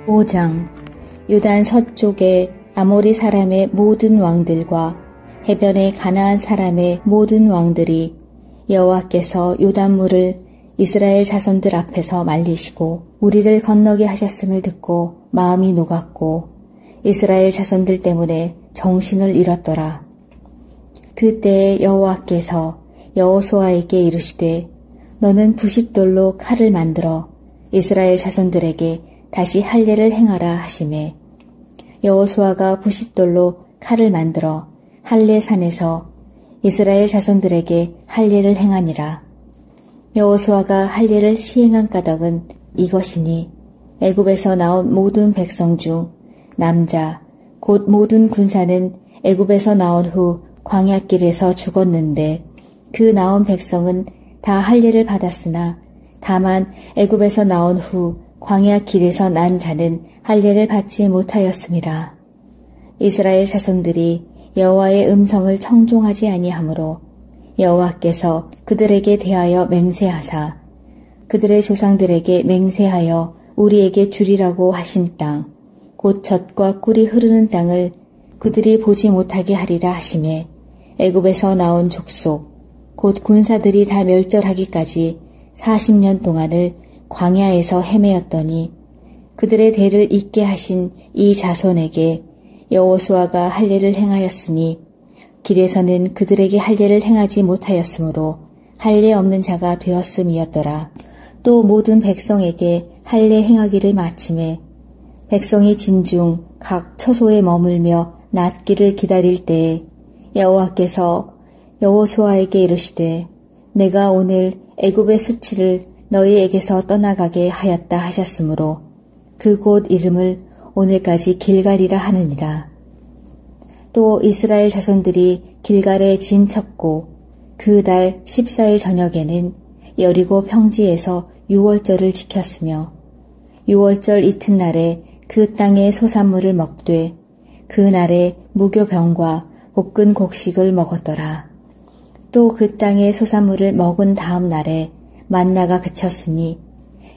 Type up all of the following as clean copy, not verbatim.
5장. 요단 서쪽의 아모리 사람의 모든 왕들과 해변의 가나안 사람의 모든 왕들이 여호와께서 요단물을 이스라엘 자손들 앞에서 말리시고 우리를 건너게 하셨음을 듣고 마음이 녹았고 이스라엘 자손들 때문에 정신을 잃었더라. 그때에 여호와께서 여호수아에게 이르시되 너는 부싯돌로 칼을 만들어 이스라엘 자손들에게 다시 할례를 행하라 하시매 여호수아가 부싯돌로 칼을 만들어 할례산에서 이스라엘 자손들에게 할례를 행하니라. 여호수아가 할례를 시행한 까닭은 이것이니 애굽에서 나온 모든 백성 중 남자 곧 모든 군사는 애굽에서 나온 후 광야길에서 죽었는데 그 나온 백성은 다 할례를 받았으나 다만 애굽에서 나온 후 광야 길에서 난 자는 할례를 받지 못하였음이라. 이스라엘 자손들이 여호와의 음성을 청종하지 아니하므로 여호와께서 그들에게 대하여 맹세하사 그들의 조상들에게 맹세하여 우리에게 주리라고 하신 땅 곧 젖과 꿀이 흐르는 땅을 그들이 보지 못하게 하리라 하시매 애굽에서 나온 족속 곧 군사들이 다 멸절하기까지 40년 동안을 광야에서 헤매었더니 그들의 대를 잇게 하신 이 자손에게 여호수아가 할례를 행하였으니 길에서는 그들에게 할례를 행하지 못하였으므로 할례 없는 자가 되었음이었더라. 또 모든 백성에게 할례 행하기를 마침에 백성이 진중 각 처소에 머물며 낫기를 기다릴 때에 여호와께서 여호수아에게 이르시되 내가 오늘 애굽의 수치를 너희에게서 떠나가게 하였다 하셨으므로 그곳 이름을 오늘까지 길갈이라 하느니라. 또 이스라엘 자손들이 길갈에 진쳤고 그 달 14일 저녁에는 여리고 평지에서 유월절을 지켰으며 유월절 이튿날에 그 땅의 소산물을 먹되 그 날에 무교병과 볶은 곡식을 먹었더라. 또 그 땅의 소산물을 먹은 다음 날에 만나가 그쳤으니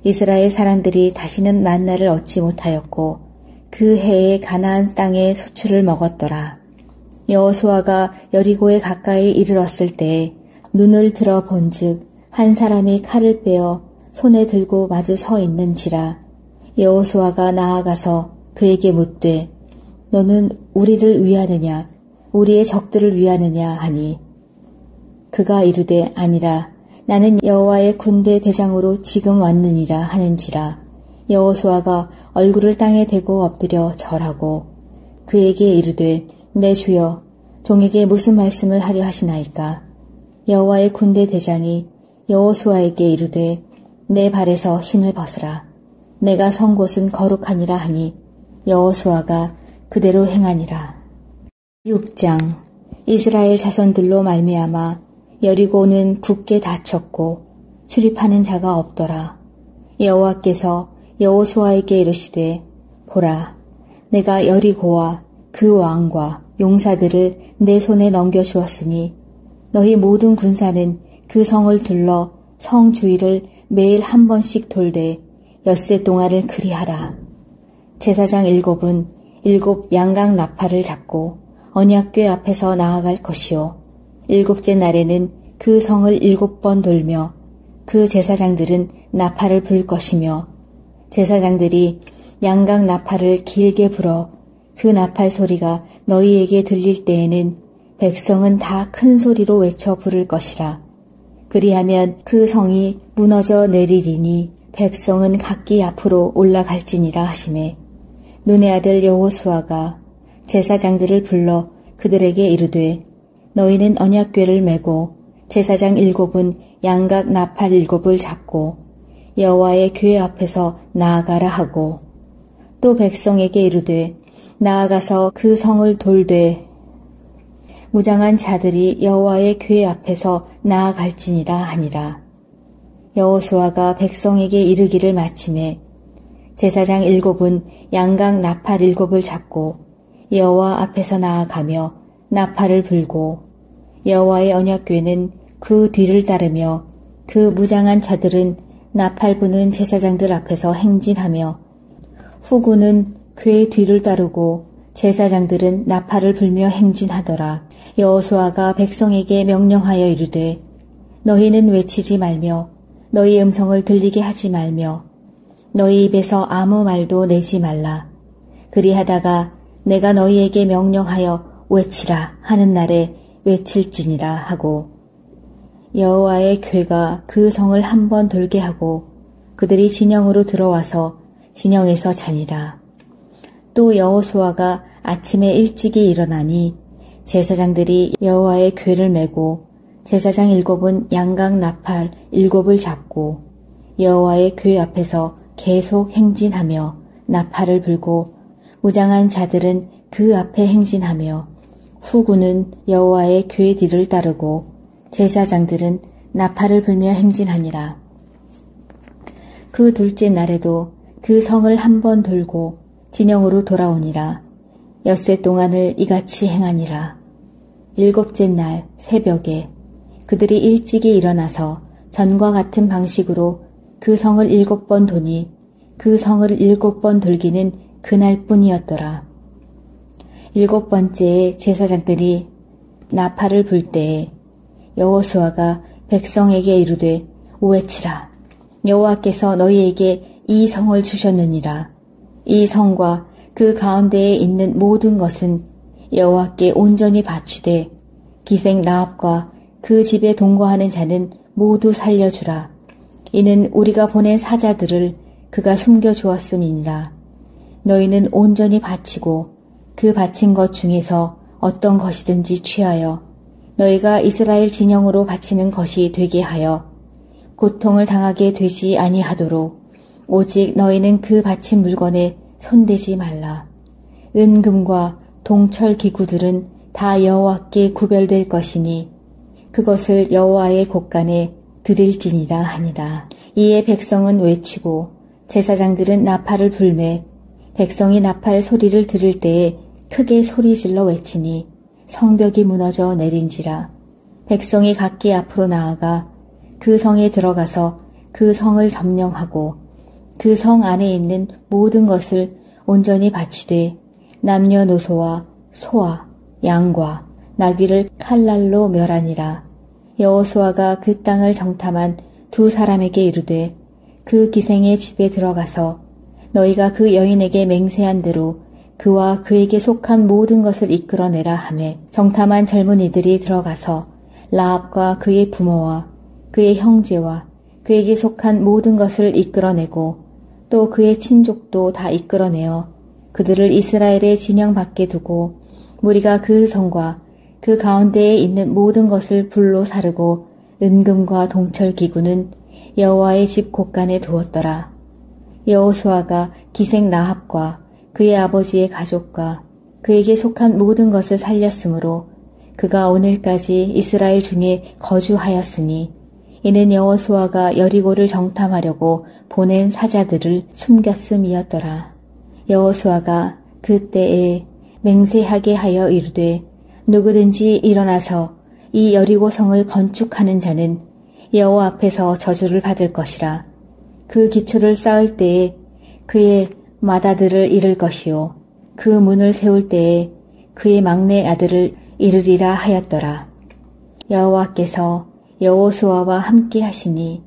이스라엘 사람들이 다시는 만나를 얻지 못하였고 그 해에 가나안 땅의 소출을 먹었더라. 여호수아가 여리고에 가까이 이르렀을 때에 눈을 들어 본즉 한 사람이 칼을 빼어 손에 들고 마주 서 있는지라. 여호수아가 나아가서 그에게 묻되 너는 우리를 위하느냐 우리의 적들을 위하느냐 하니 그가 이르되 아니라 나는 여호와의 군대 대장으로 지금 왔느니라 하는지라. 여호수아가 얼굴을 땅에 대고 엎드려 절하고 그에게 이르되 내 주여 종에게 무슨 말씀을 하려 하시나이까. 여호와의 군대 대장이 여호수아에게 이르되 내 발에서 신을 벗으라. 내가 선 곳은 거룩하니라 하니 여호수아가 그대로 행하니라. 6장. 이스라엘 자손들로 말미암아 여리고는 굳게 닫혔고 출입하는 자가 없더라. 여호와께서 여호수아에게 이르시되 보라 내가 여리고와 그 왕과 용사들을 내 손에 넘겨주었으니 너희 모든 군사는 그 성을 둘러 성 주위를 매일 한 번씩 돌되 엿새 동안을 그리하라. 제사장 7은 7 양각 나팔을 잡고 언약궤 앞에서 나아갈 것이요 7째 날에는 그 성을 7번 돌며 그 제사장들은 나팔을 불 것이며 제사장들이 양각 나팔을 길게 불어 그 나팔 소리가 너희에게 들릴 때에는 백성은 다 큰 소리로 외쳐 부를 것이라. 그리하면 그 성이 무너져 내리리니 백성은 각기 앞으로 올라갈지니라 하시매 눈의 아들 여호수아가 제사장들을 불러 그들에게 이르되 너희는 언약궤를 메고 제사장 7은 양각 나팔 7을 잡고 여호와의 궤 앞에서 나아가라 하고 또 백성에게 이르되 나아가서 그 성을 돌되 무장한 자들이 여호와의 궤 앞에서 나아갈지니라 하니라. 여호수아가 백성에게 이르기를 마침에 제사장 7은 양각 나팔 7을 잡고 여호와 앞에서 나아가며 나팔을 불고 여호와의 언약궤는 그 뒤를 따르며 그 무장한 자들은 나팔 부는 제사장들 앞에서 행진하며 후군은 그의 뒤를 따르고 제사장들은 나팔을 불며 행진하더라. 여호수아가 백성에게 명령하여 이르되 너희는 외치지 말며 너희 음성을 들리게 하지 말며 너희 입에서 아무 말도 내지 말라. 그리하다가 내가 너희에게 명령하여 외치라 하는 날에 외칠지니라 하고 여호와의 궤가 그 성을 한 번 돌게 하고 그들이 진영으로 들어와서 진영에서 자니라. 또 여호수아가 아침에 일찍이 일어나니 제사장들이 여호와의 궤를 메고 제사장 7은 양각 나팔 7을 잡고 여호와의 궤 앞에서 계속 행진하며 나팔을 불고 무장한 자들은 그 앞에 행진하며 후군은 여호와의 궤 뒤를 따르고 제사장들은 나팔을 불며 행진하니라. 그 둘째 날에도 그 성을 한 번 돌고 진영으로 돌아오니라. 엿새 동안을 이같이 행하니라. 7째 날 새벽에 그들이 일찍이 일어나서 전과 같은 방식으로 그 성을 7번 도니 그 성을 7번 돌기는 그날뿐이었더라. 7번째에 제사장들이 나팔을 불 때에 여호수아가 백성에게 이르되 외치라. 여호와께서 너희에게 이 성을 주셨느니라. 이 성과 그 가운데에 있는 모든 것은 여호와께 온전히 바치되 기생 라합과 그 집에 동거하는 자는 모두 살려주라. 이는 우리가 보낸 사자들을 그가 숨겨주었음이니라. 너희는 온전히 바치고 그 바친 것 중에서 어떤 것이든지 취하여 너희가 이스라엘 진영으로 바치는 것이 되게 하여 고통을 당하게 되지 아니하도록 오직 너희는 그 바친 물건에 손대지 말라. 은금과 동철 기구들은 다 여호와께 구별될 것이니 그것을 여호와의 곳간에 드릴지니라 하니라. 이에 백성은 외치고 제사장들은 나팔을 불매 백성이 나팔 소리를 들을 때에 크게 소리질러 외치니 성벽이 무너져 내린지라. 백성이 각기 앞으로 나아가 그 성에 들어가서 그 성을 점령하고 그 성 안에 있는 모든 것을 온전히 바치되 남녀노소와 소와 양과 나귀를 칼날로 멸하니라. 여호수아가 그 땅을 정탐한 두 사람에게 이르되 그 기생의 집에 들어가서 너희가 그 여인에게 맹세한 대로 그와 그에게 속한 모든 것을 이끌어내라 하매 정탐한 젊은이들이 들어가서 라합과 그의 부모와 그의 형제와 그에게 속한 모든 것을 이끌어내고 또 그의 친족도 다 이끌어내어 그들을 이스라엘의 진영 밖에 두고 무리가 그 성과 그 가운데에 있는 모든 것을 불로 사르고 은금과 동철 기구는 여호와의 집 곳간에 두었더라. 여호수아가 기생 라합과 그의 아버지의 가족과 그에게 속한 모든 것을 살렸으므로 그가 오늘까지 이스라엘 중에 거주하였으니 이는 여호수아가 여리고를 정탐하려고 보낸 사자들을 숨겼음이었더라. 여호수아가 그때에 맹세하게 하여 이르되 누구든지 일어나서 이 여리고 성을 건축하는 자는 여호와 앞에서 저주를 받을 것이라. 그 기초를 쌓을 때에 그의 맏아들을 잃을 것이요 그 문을 세울 때에 그의 막내 아들을 잃으리라 하였더라. 여호와께서 여호수아와 함께 하시니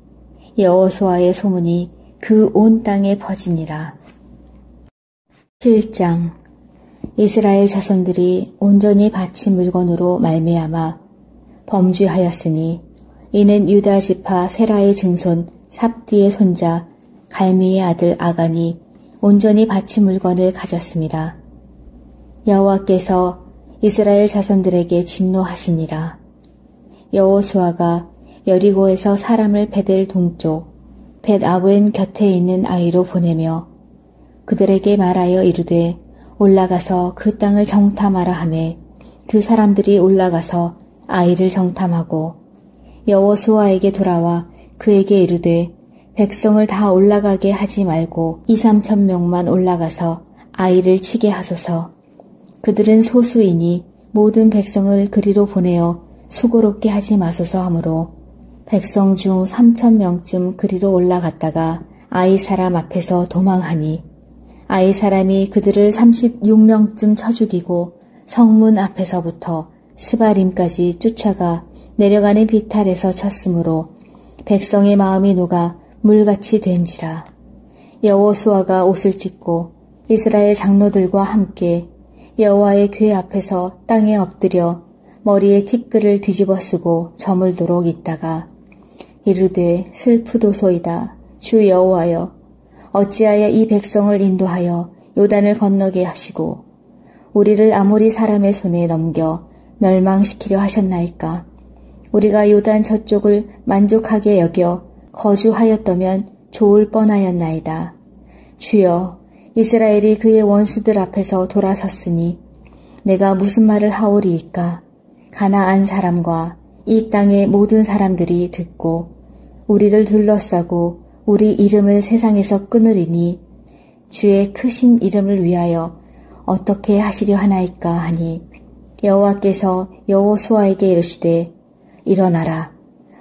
여호수아의 소문이 그 온 땅에 퍼지니라. 7장. 이스라엘 자손들이 온전히 바친 물건으로 말미암아 범죄하였으니 이는 유다 지파 세라의 증손 삽디의 손자 갈미의 아들 아간이 온전히 바친 물건을 가졌습니다. 여호와께서 이스라엘 자손들에게 진노하시니라. 여호수아가 여리고에서 사람을 베델 동쪽 벳아웬 곁에 있는 아이로 보내며 그들에게 말하여 이르되 올라가서 그 땅을 정탐하라 하매 그 사람들이 올라가서 아이를 정탐하고 여호수아에게 돌아와 그에게 이르되 백성을 다 올라가게 하지 말고 2~3천 명만 올라가서 아이를 치게 하소서. 그들은 소수이니 모든 백성을 그리로 보내어 수고롭게 하지 마소서 하므로 백성 중 3,000명쯤 그리로 올라갔다가 아이 사람 앞에서 도망하니 아이 사람이 그들을 36명쯤 쳐 죽이고 성문 앞에서부터 스바림까지 쫓아가 내려가는 비탈에서 쳤으므로 백성의 마음이 녹아 물같이 된지라. 여호수아가 옷을 찢고 이스라엘 장로들과 함께 여호와의 궤 앞에서 땅에 엎드려 머리에 티끌을 뒤집어 쓰고 저물도록 있다가 이르되 슬프도소이다. 주 여호와여, 어찌하여 이 백성을 인도하여 요단을 건너게 하시고 우리를 아모리 사람의 손에 넘겨 멸망시키려 하셨나이까. 우리가 요단 저쪽을 만족하게 여겨 거주하였다면 좋을 뻔하였나이다. 주여, 이스라엘이 그의 원수들 앞에서 돌아섰으니 내가 무슨 말을 하오리이까. 가나안 사람과 이 땅의 모든 사람들이 듣고 우리를 둘러싸고 우리 이름을 세상에서 끊으리니 주의 크신 이름을 위하여 어떻게 하시려 하나이까 하니 여호와께서 여호수아에게 이르시되 일어나라.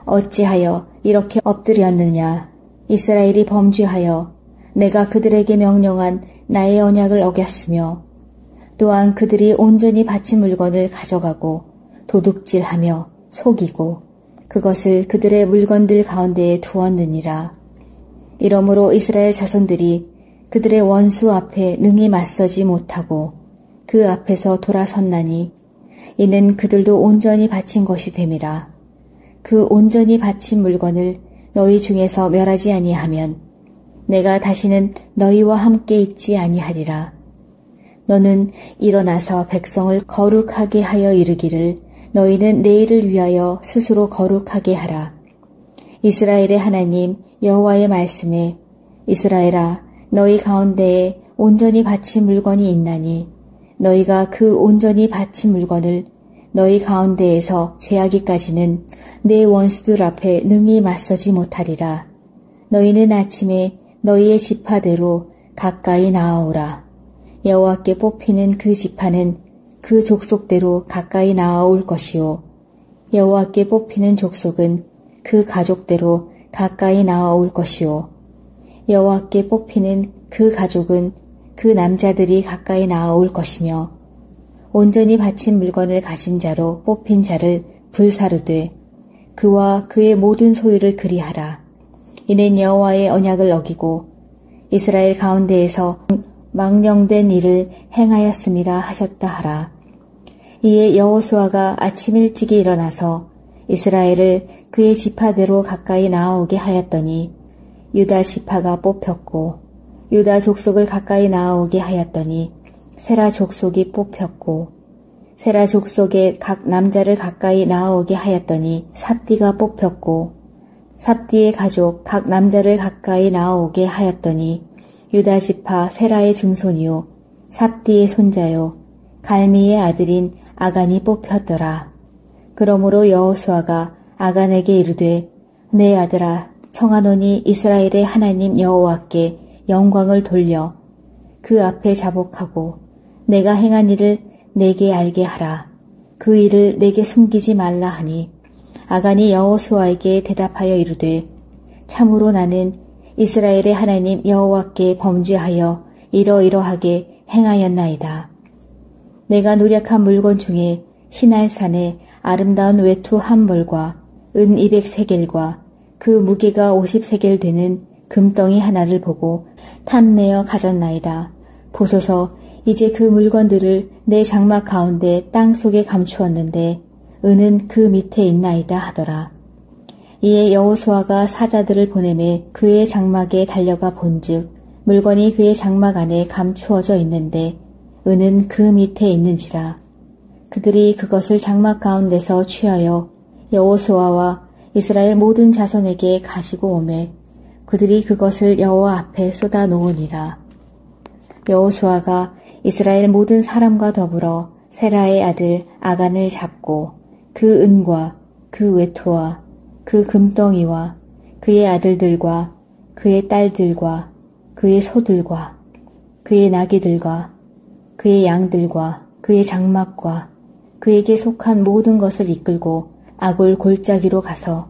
어찌하여 이렇게 엎드렸느냐. 이스라엘이 범죄하여 내가 그들에게 명령한 나의 언약을 어겼으며 또한 그들이 온전히 바친 물건을 가져가고 도둑질하며 속이고 그것을 그들의 물건들 가운데에 두었느니라. 이러므로 이스라엘 자손들이 그들의 원수 앞에 능히 맞서지 못하고 그 앞에서 돌아섰나니 이는 그들도 온전히 바친 것이 됨이라. 그 온전히 바친 물건을 너희 중에서 멸하지 아니하면 내가 다시는 너희와 함께 있지 아니하리라. 너는 일어나서 백성을 거룩하게 하여 이르기를 너희는 내일을 위하여 스스로 거룩하게 하라. 이스라엘의 하나님 여호와의 말씀에 이스라엘아, 너희 가운데에 온전히 바친 물건이 있나니 너희가 그 온전히 바친 물건을 너희 가운데에서 제하기까지는 내 원수들 앞에 능히 맞서지 못하리라. 너희는 아침에 너희의 지파대로 가까이 나아오라. 여호와께 뽑히는 그 지파는 그 족속대로 가까이 나아올 것이요 여호와께 뽑히는 족속은 그 가족대로 가까이 나아올 것이요 여호와께 뽑히는 그 가족은 그 남자들이 가까이 나아올 것이며 온전히 바친 물건을 가진 자로 뽑힌 자를 불사르되 그와 그의 모든 소유를 그리하라. 이는 여호와의 언약을 어기고 이스라엘 가운데에서 망령된 일을 행하였음이라 하셨다 하라. 이에 여호수아가 아침 일찍이 일어나서 이스라엘을 그의 지파대로 가까이 나아오게 하였더니 유다 지파가 뽑혔고 유다 족속을 가까이 나아오게 하였더니 세라 족속이 뽑혔고 세라 족속의 각 남자를 가까이 나아오게 하였더니 삽디가 뽑혔고 삽디의 가족 각 남자를 가까이 나아오게 하였더니 유다 지파 세라의 증손이요 삽디의 손자요 갈미의 아들인 아간이 뽑혔더라. 그러므로 여호수아가 아간에게 이르되 내 아들아 청하노니 이스라엘의 하나님 여호와께 영광을 돌려 그 앞에 자복하고 내가 행한 일을 내게 알게 하라. 그 일을 내게 숨기지 말라 하니 아간이 여호수아에게 대답하여 이르되 참으로 나는 이스라엘의 하나님 여호와께 범죄하여 이러이러하게 행하였나이다. 내가 노력한 물건 중에 시날산의 아름다운 외투 한 벌과 은 200세겔과 그 무게가 50세겔 되는 금덩이 하나를 보고 탐내어 가졌나이다. 보소서 이제 그 물건들을 내 장막 가운데 땅 속에 감추었는데 은은 그 밑에 있나이다 하더라. 이에 여호수아가 사자들을 보내매 그의 장막에 달려가 본즉 물건이 그의 장막 안에 감추어져 있는데 은은 그 밑에 있는지라. 그들이 그것을 장막 가운데서 취하여 여호수아와 이스라엘 모든 자손에게 가지고 오매 그들이 그것을 여호와 앞에 쏟아 놓으니라. 여호수아가 이스라엘 모든 사람과 더불어 세라의 아들 아간을 잡고 그 은과 그 외투와 그 금덩이와 그의 아들들과 그의 딸들과 그의 소들과 그의 나귀들과 그의 양들과 그의 장막과 그에게 속한 모든 것을 이끌고 아골 골짜기로 가서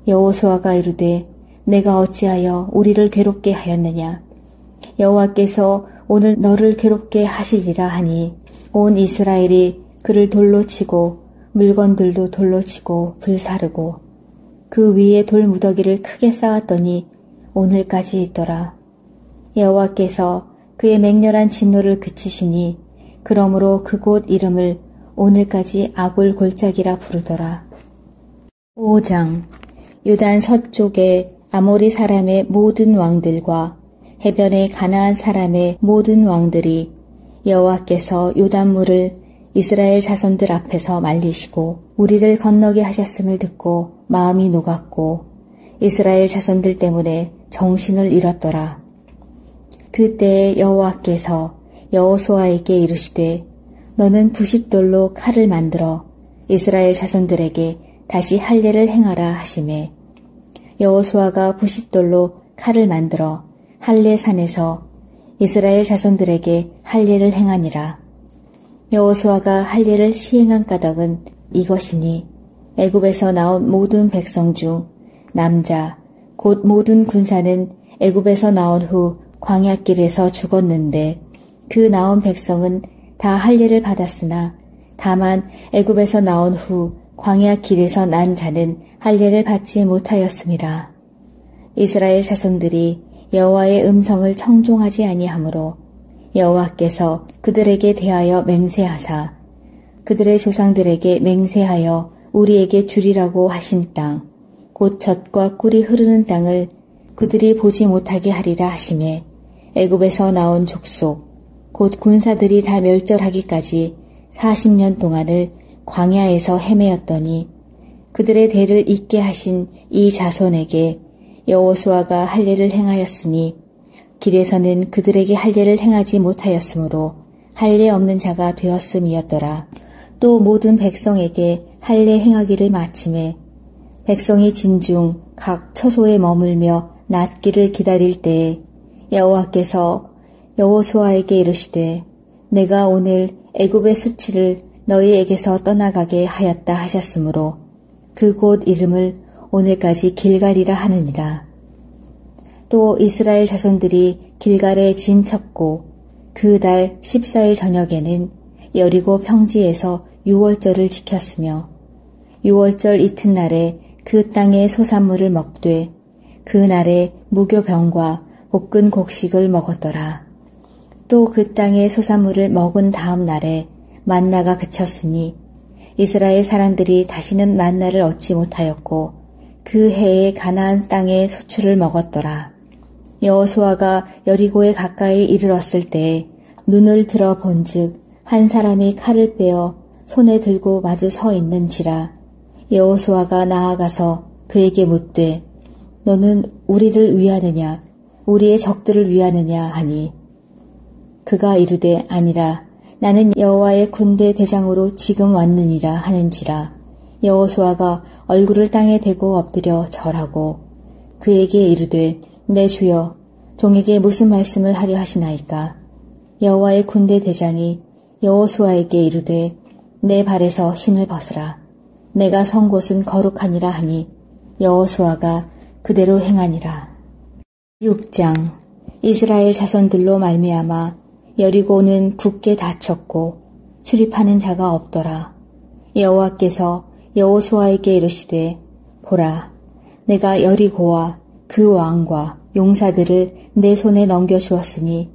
여호수아가 이르되 내가 어찌하여 우리를 괴롭게 하였느냐. 여호와께서 오늘 너를 괴롭게 하시리라 하니 온 이스라엘이 그를 돌로 치고 물건들도 돌로 치고 불사르고 그 위에 돌 무더기를 크게 쌓았더니 오늘까지 있더라. 여호와께서 그의 맹렬한 진노를 그치시니 그러므로 그곳 이름을 오늘까지 아골 골짜기라 부르더라. 5장. 요단 서쪽의 아모리 사람의 모든 왕들과 해변의 가나안 사람의 모든 왕들이 여호와께서 요단물을 이스라엘 자손들 앞에서 말리시고 우리를 건너게 하셨음을 듣고 마음이 녹았고 이스라엘 자손들 때문에 정신을 잃었더라. 그때에 여호와께서 여호수아에게 이르시되 너는 부싯돌로 칼을 만들어 이스라엘 자손들에게 다시 할례를 행하라 하시매 여호수아가 부싯돌로 칼을 만들어 할례산에서 이스라엘 자손들에게 할례를 행하니라. 여호수아가 할례를 시행한 까닭은 이것이니 애굽에서 나온 모든 백성 중 남자 곧 모든 군사는 애굽에서 나온 후 광야길에서 죽었는데 그 나온 백성은 다 할례를 받았으나 다만 애굽에서 나온 후 광야길에서 난 자는 할례를 받지 못하였음이라. 이스라엘 자손들이 여호와의 음성을 청종하지 아니하므로 여호와께서 그들에게 대하여 맹세하사 그들의 조상들에게 맹세하여 우리에게 주리라고 하신 땅 곧 젖과 꿀이 흐르는 땅을 그들이 보지 못하게 하리라 하시매 애굽에서 나온 족속 곧 군사들이 다 멸절하기까지 40년 동안을 광야에서 헤매었더니 그들의 대를 잇게 하신 이 자손에게 여호수아가 할례를 행하였으니 길에서는 그들에게 할례를 행하지 못하였으므로 할례 없는 자가 되었음이었더라. 또 모든 백성에게 할례 행하기를 마침에 백성이 진중 각 처소에 머물며 낫기를 기다릴 때에 여호와께서 여호수아에게 이르시되 내가 오늘 애굽의 수치를 너희에게서 떠나가게 하였다 하셨으므로 그곳 이름을 오늘까지 길갈이라 하느니라. 또 이스라엘 자손들이 길갈에 진쳤고 그 달 14일 저녁에는 여리고 평지에서 유월절을 지켰으며 유월절 이튿날에 그 땅의 소산물을 먹되 그 날에 무교병과 볶은 곡식을 먹었더라. 또 그 땅의 소산물을 먹은 다음 날에 만나가 그쳤으니 이스라엘 사람들이 다시는 만나를 얻지 못하였고 그 해에 가나안 땅의 소출을 먹었더라. 여호수아가 여리고에 가까이 이르렀을 때에 눈을 들어 본즉 한 사람이 칼을 빼어 손에 들고 마주 서 있는지라. 여호수아가 나아가서 그에게 묻되 너는 우리를 위하느냐 우리의 적들을 위하느냐 하니 그가 이르되 아니라 나는 여호와의 군대 대장으로 지금 왔느니라 하는지라. 여호수아가 얼굴을 땅에 대고 엎드려 절하고 그에게 이르되 내 주여 종에게 무슨 말씀을 하려 하시나이까. 여호와의 군대 대장이 여호수아에게 이르되 내 발에서 신을 벗으라. 내가 선 곳은 거룩하니라 하니 여호수아가 그대로 행하니라. 6장. 이스라엘 자손들로 말미암아 여리고는 굳게 닫혔고 출입하는 자가 없더라. 여호와께서 여호수아에게 이르시되 보라 내가 여리고와 그 왕과 용사들을 내 손에 넘겨주었으니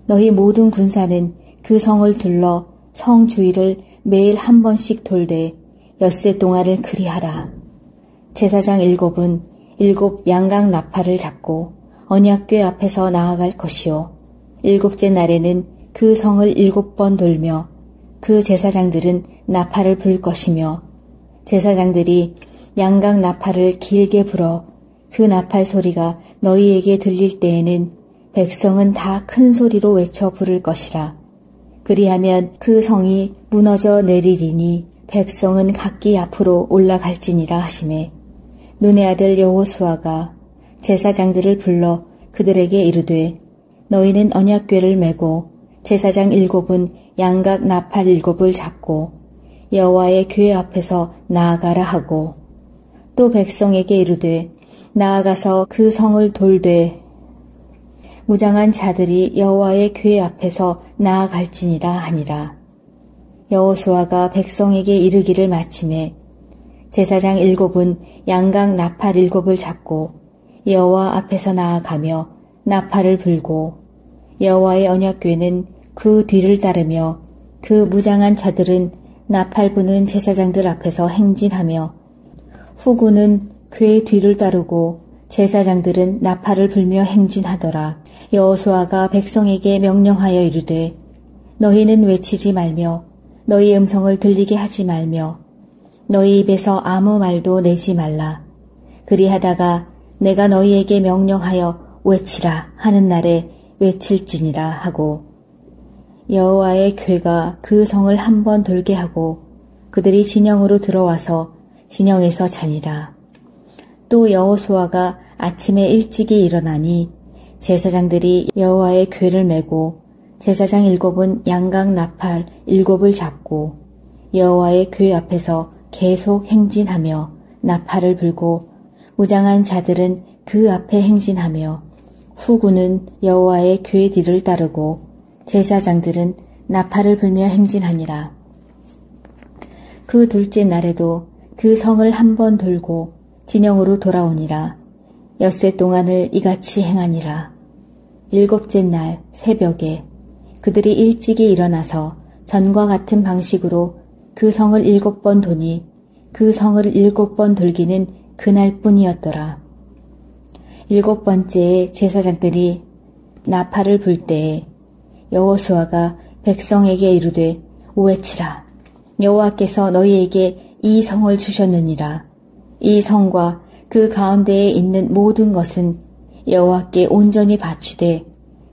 너희 모든 군사는 그 성을 둘러 성 주위를 매일 한 번씩 돌되 엿새 동안을 그리하라. 제사장 7은 7 양각 나팔을 잡고 언약궤 앞에서 나아갈 것이요 7째 날에는 그 성을 7번 돌며 그 제사장들은 나팔을 불 것이며 제사장들이 양각 나팔을 길게 불어 그 나팔 소리가 너희에게 들릴 때에는 백성은 다 큰 소리로 외쳐 부를 것이라. 그리하면 그 성이 무너져 내리리니 백성은 각기 앞으로 올라갈지니라 하시매 눈의 아들 여호수아가 제사장들을 불러 그들에게 이르되 너희는 언약궤를 메고 제사장 7은 양각 나팔 7을 잡고 여호와의 궤 앞에서 나아가라 하고 또 백성에게 이르되 나아가서 그 성을 돌되 무장한 자들이 여호와의 궤 앞에서 나아갈지니라 하니라. 여호수아가 백성에게 이르기를 마침에 제사장 7은 양각 나팔 7을 잡고 여호와 앞에서 나아가며 나팔을 불고 여호와의 언약궤는 그 뒤를 따르며 그 무장한 자들은 나팔 부는 제사장들 앞에서 행진하며 후군은 궤 뒤를 따르고 제사장들은 나팔을 불며 행진하더라. 여호수아가 백성에게 명령하여 이르되 너희는 외치지 말며 너희 음성을 들리게 하지 말며 너희 입에서 아무 말도 내지 말라. 그리하다가 내가 너희에게 명령하여 외치라 하는 날에 외칠지니라 하고 여호와의 궤가 그 성을 한 번 돌게 하고 그들이 진영으로 들어와서 진영에서 자니라. 또 여호수아가 아침에 일찍이 일어나니 제사장들이 여호와의 궤를 메고 제사장 7은 양각 나팔 7을 잡고 여호와의 궤 앞에서 계속 행진하며 나팔을 불고 무장한 자들은 그 앞에 행진하며 후군은 여호와의 궤 뒤를 따르고 제사장들은 나팔을 불며 행진하니라. 그 둘째 날에도 그 성을 한 번 돌고 진영으로 돌아오니라. 엿새 동안을 이같이 행하니라. 7째 날 새벽에 그들이 일찍이 일어나서 전과 같은 방식으로 그 성을 7번 도니 그 성을 7번 돌기는 그날뿐이었더라. 7번째에 제사장들이 나팔을 불 때에 여호수아가 백성에게 이르되 외치라. 여호와께서 너희에게 이 성을 주셨느니라. 이 성과 그 가운데에 있는 모든 것은 여호와께 온전히 바치되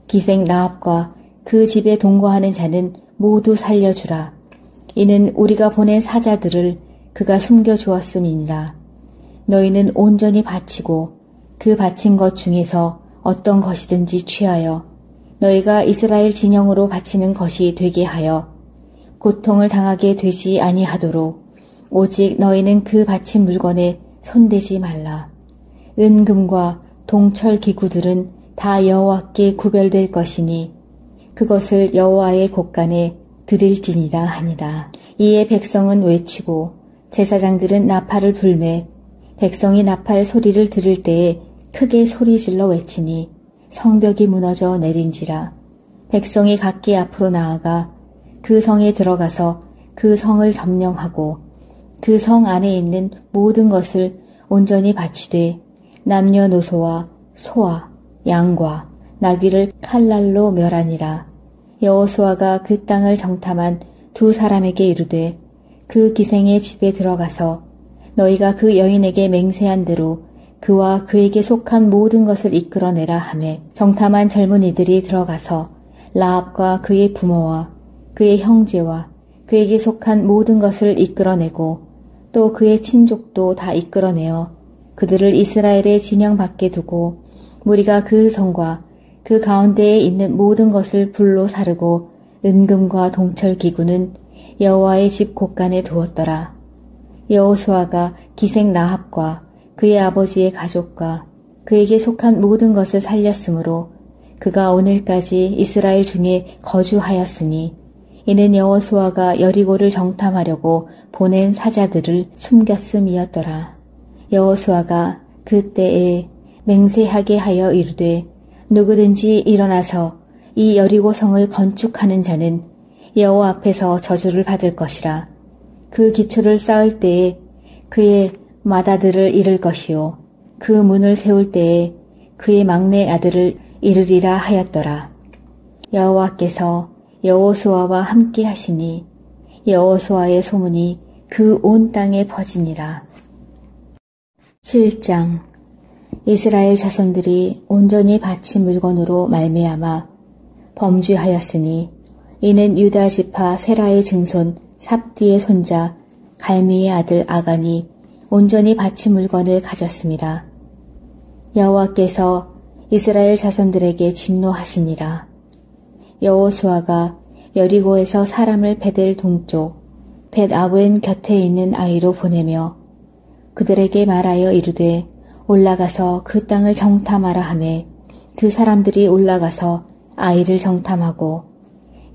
기생 라합과 그 집에 동거하는 자는 모두 살려주라. 이는 우리가 보낸 사자들을 그가 숨겨주었음이니라. 너희는 온전히 바치고 그 바친 것 중에서 어떤 것이든지 취하여 너희가 이스라엘 진영으로 바치는 것이 되게 하여 고통을 당하게 되지 아니하도록 오직 너희는 그 바친 물건에 손대지 말라. 은금과 동철 기구들은 다 여호와께 구별될 것이니 그것을 여호와의 곳간에 드릴지니라 하니라. 이에 백성은 외치고 제사장들은 나팔을 불매 백성이 나팔 소리를 들을 때에 크게 소리질러 외치니 성벽이 무너져 내린지라. 백성이 각기 앞으로 나아가 그 성에 들어가서 그 성을 점령하고 그 성 안에 있는 모든 것을 온전히 바치되 남녀노소와 소와 양과 나귀를 칼날로 멸하니라. 여호수아가 그 땅을 정탐한 두 사람에게 이르되 그 기생의 집에 들어가서 너희가 그 여인에게 맹세한 대로 그와 그에게 속한 모든 것을 이끌어내라 하매 정탐한 젊은이들이 들어가서 라합과 그의 부모와 그의 형제와 그에게 속한 모든 것을 이끌어내고 또 그의 친족도 다 이끌어내어 그들을 이스라엘의 진영 밖에 두고 무리가 그 성과 그 가운데에 있는 모든 것을 불로 사르고 은금과 동철 기구는 여호와의 집 곳간에 두었더라. 여호수아가 기생 라합과 그의 아버지의 가족과 그에게 속한 모든 것을 살렸으므로 그가 오늘까지 이스라엘 중에 거주하였으니 이는 여호수아가 여리고를 정탐하려고 보낸 사자들을 숨겼음이었더라. 여호수아가 그때에 맹세하게 하여 이르되 누구든지 일어나서 이 여리고 성을 건축하는 자는 여호와 앞에서 저주를 받을 것이라. 그 기초를 쌓을 때에 그의 맏아들을 잃을 것이요 그 문을 세울 때에 그의 막내 아들을 잃으리라 하였더라. 여호와께서 여호수아와 함께 하시니 여호수아의 소문이 그 온 땅에 퍼지니라. 7장. 이스라엘 자손들이 온전히 바친 물건으로 말미암아 범죄하였으니 이는 유다 지파 세라의 증손 삽디의 손자 갈미의 아들 아간이 온전히 바친 물건을 가졌음이라. 여호와께서 이스라엘 자손들에게 진노하시니라. 여호수아가 여리고에서 사람을 베델 동쪽 벳아웬 곁에 있는 아이로 보내며 그들에게 말하여 이르되 올라가서 그 땅을 정탐하라 하매 그 사람들이 올라가서 아이를 정탐하고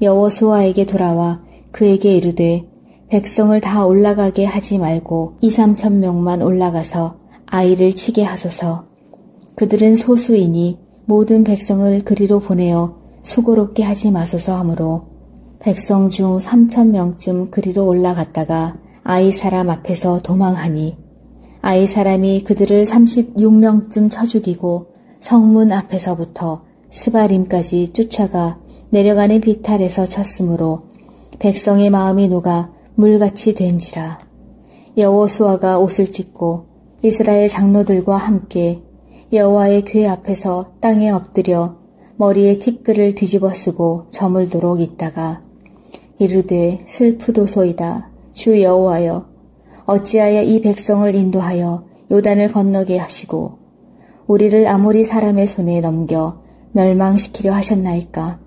여호수아에게 돌아와 그에게 이르되 백성을 다 올라가게 하지 말고 2~3천 명만 올라가서 아이를 치게 하소서. 그들은 소수이니 모든 백성을 그리로 보내어 수고롭게 하지 마소서 하므로 백성 중 3천 명쯤 그리로 올라갔다가 아이 사람 앞에서 도망하니 아이 사람이 그들을 36명쯤 쳐 죽이고 성문 앞에서부터 스바림까지 쫓아가 내려가는 비탈에서 쳤으므로 백성의 마음이 녹아 물같이 된지라. 여호수아가 옷을 찢고 이스라엘 장로들과 함께 여호와의 궤 앞에서 땅에 엎드려 머리에 티끌을 뒤집어 쓰고 저물도록 있다가 이르되 슬프도소이다. 주 여호와여, 어찌하여 이 백성을 인도하여 요단을 건너게 하시고 우리를 아모리 사람의 손에 넘겨 멸망시키려 하셨나이까.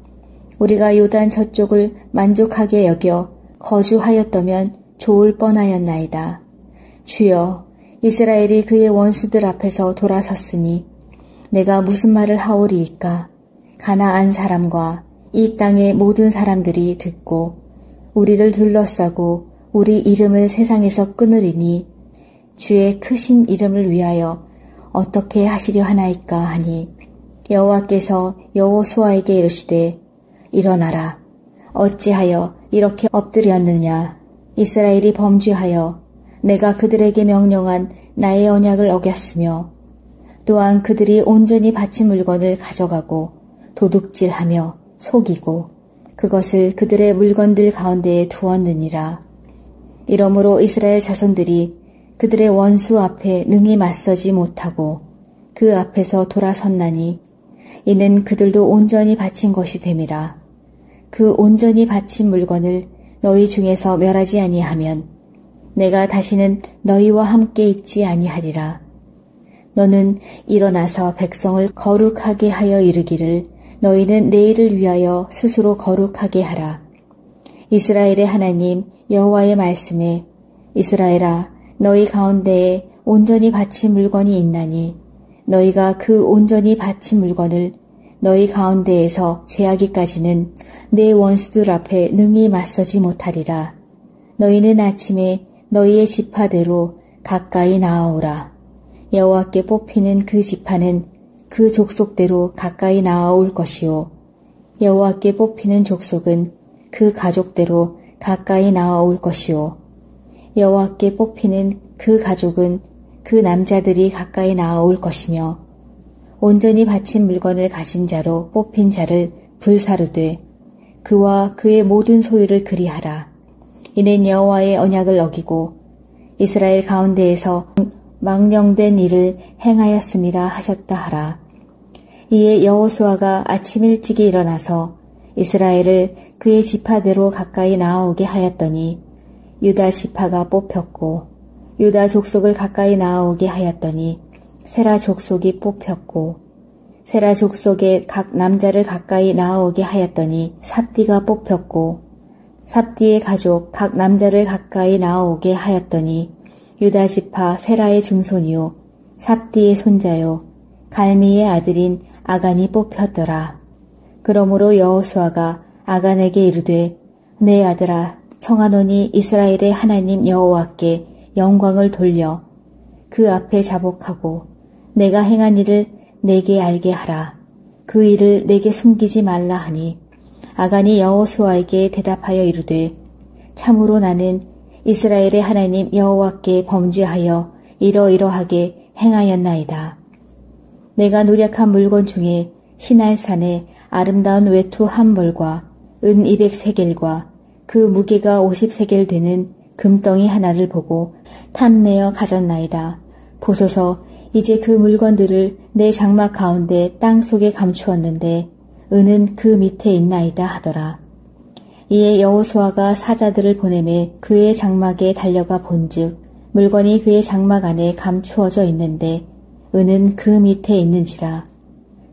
우리가 요단 저쪽을 만족하게 여겨 거주하였다면 좋을 뻔하였나이다. 주여, 이스라엘이 그의 원수들 앞에서 돌아섰으니 내가 무슨 말을 하오리이까. 가나안 사람과 이 땅의 모든 사람들이 듣고 우리를 둘러싸고 우리 이름을 세상에서 끊으리니 주의 크신 이름을 위하여 어떻게 하시려 하나이까 하니 여호와께서 여호수아에게 이르시되 일어나라. 어찌하여 이렇게 엎드렸느냐. 이스라엘이 범죄하여 내가 그들에게 명령한 나의 언약을 어겼으며 또한 그들이 온전히 바친 물건을 가져가고 도둑질하며 속이고 그것을 그들의 물건들 가운데에 두었느니라. 이러므로 이스라엘 자손들이 그들의 원수 앞에 능히 맞서지 못하고 그 앞에서 돌아섰나니 이는 그들도 온전히 바친 것이 됨이라. 그 온전히 바친 물건을 너희 중에서 멸하지 아니하면 내가 다시는 너희와 함께 있지 아니하리라. 너는 일어나서 백성을 거룩하게 하여 이르기를 너희는 내일을 위하여 스스로 거룩하게 하라. 이스라엘의 하나님 여호와의 말씀에 이스라엘아, 너희 가운데에 온전히 바친 물건이 있나니 너희가 그 온전히 바친 물건을 너희 가운데에서 제하기까지는 내 원수들 앞에 능히 맞서지 못하리라. 너희는 아침에 너희의 지파대로 가까이 나아오라. 여호와께 뽑히는 그 지파는 그 족속대로 가까이 나아올 것이요 여호와께 뽑히는 족속은 그 가족대로 가까이 나아올 것이요 여호와께 뽑히는 그 가족은 그 남자들이 가까이 나아올 것이며 온전히 바친 물건을 가진 자로 뽑힌 자를 불사르되 그와 그의 모든 소유를 그리하라. 이는 여호와의 언약을 어기고 이스라엘 가운데에서 망령된 일을 행하였음이라 하셨다 하라. 이에 여호수아가 아침 일찍이 일어나서 이스라엘을 그의 지파대로 가까이 나아오게 하였더니 유다 지파가 뽑혔고 유다 족속을 가까이 나아오게 하였더니 세라 족속이 뽑혔고 세라 족속의 각 남자를 가까이 나아오게 하였더니 삽디가 뽑혔고 삽디의 가족 각 남자를 가까이 나아오게 하였더니 유다 지파 세라의 증손이요 삽디의 손자요 갈미의 아들인 아간이 뽑혔더라. 그러므로 여호수아가 아간에게 이르되 내 아들아 청하노니 이스라엘의 하나님 여호와께 영광을 돌려 그 앞에 자복하고 내가 행한 일을 내게 알게 하라. 그 일을 내게 숨기지 말라 하니 아간이 여호수아에게 대답하여 이르되 참으로 나는 이스라엘의 하나님 여호와께 범죄하여 이러이러하게 행하였나이다. 내가 노력한 물건 중에 시날산의 아름다운 외투 한 벌과 은 200세겔과 그 무게가 50세겔 되는 금덩이 하나를 보고 탐내어 가졌나이다. 보소서 이제 그 물건들을 내 장막 가운데 땅 속에 감추었는데 은은 그 밑에 있나이다 하더라. 이에 여호수아가 사자들을 보내매 그의 장막에 달려가 본즉 물건이 그의 장막 안에 감추어져 있는데 은은 그 밑에 있는지라.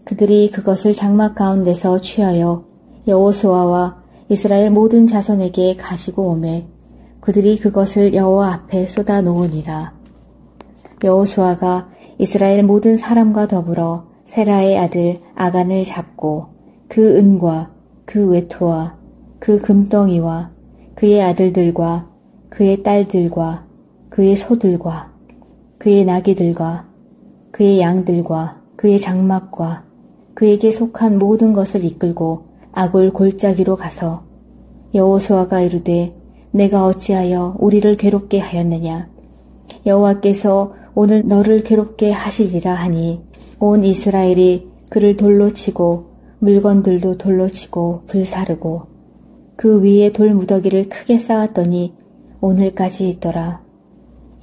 그들이 그것을 장막 가운데서 취하여 여호수아와 이스라엘 모든 자손에게 가지고 오매 그들이 그것을 여호와 앞에 쏟아 놓으니라. 여호수아가 이스라엘 모든 사람과 더불어 세라의 아들 아간을 잡고 그 은과 그 외토와 그 금덩이와 그의 아들들과 그의 딸들과 그의 소들과 그의 나귀들과 그의 양들과 그의 장막과 그에게 속한 모든 것을 이끌고 아골 골짜기로 가서 여호수아가 이르되 내가 어찌하여 우리를 괴롭게 하였느냐. 여호와께서 오늘 너를 괴롭게 하시리라 하니 온 이스라엘이 그를 돌로 치고 물건들도 돌로 치고 불사르고 그 위에 돌무더기를 크게 쌓았더니 오늘까지 있더라.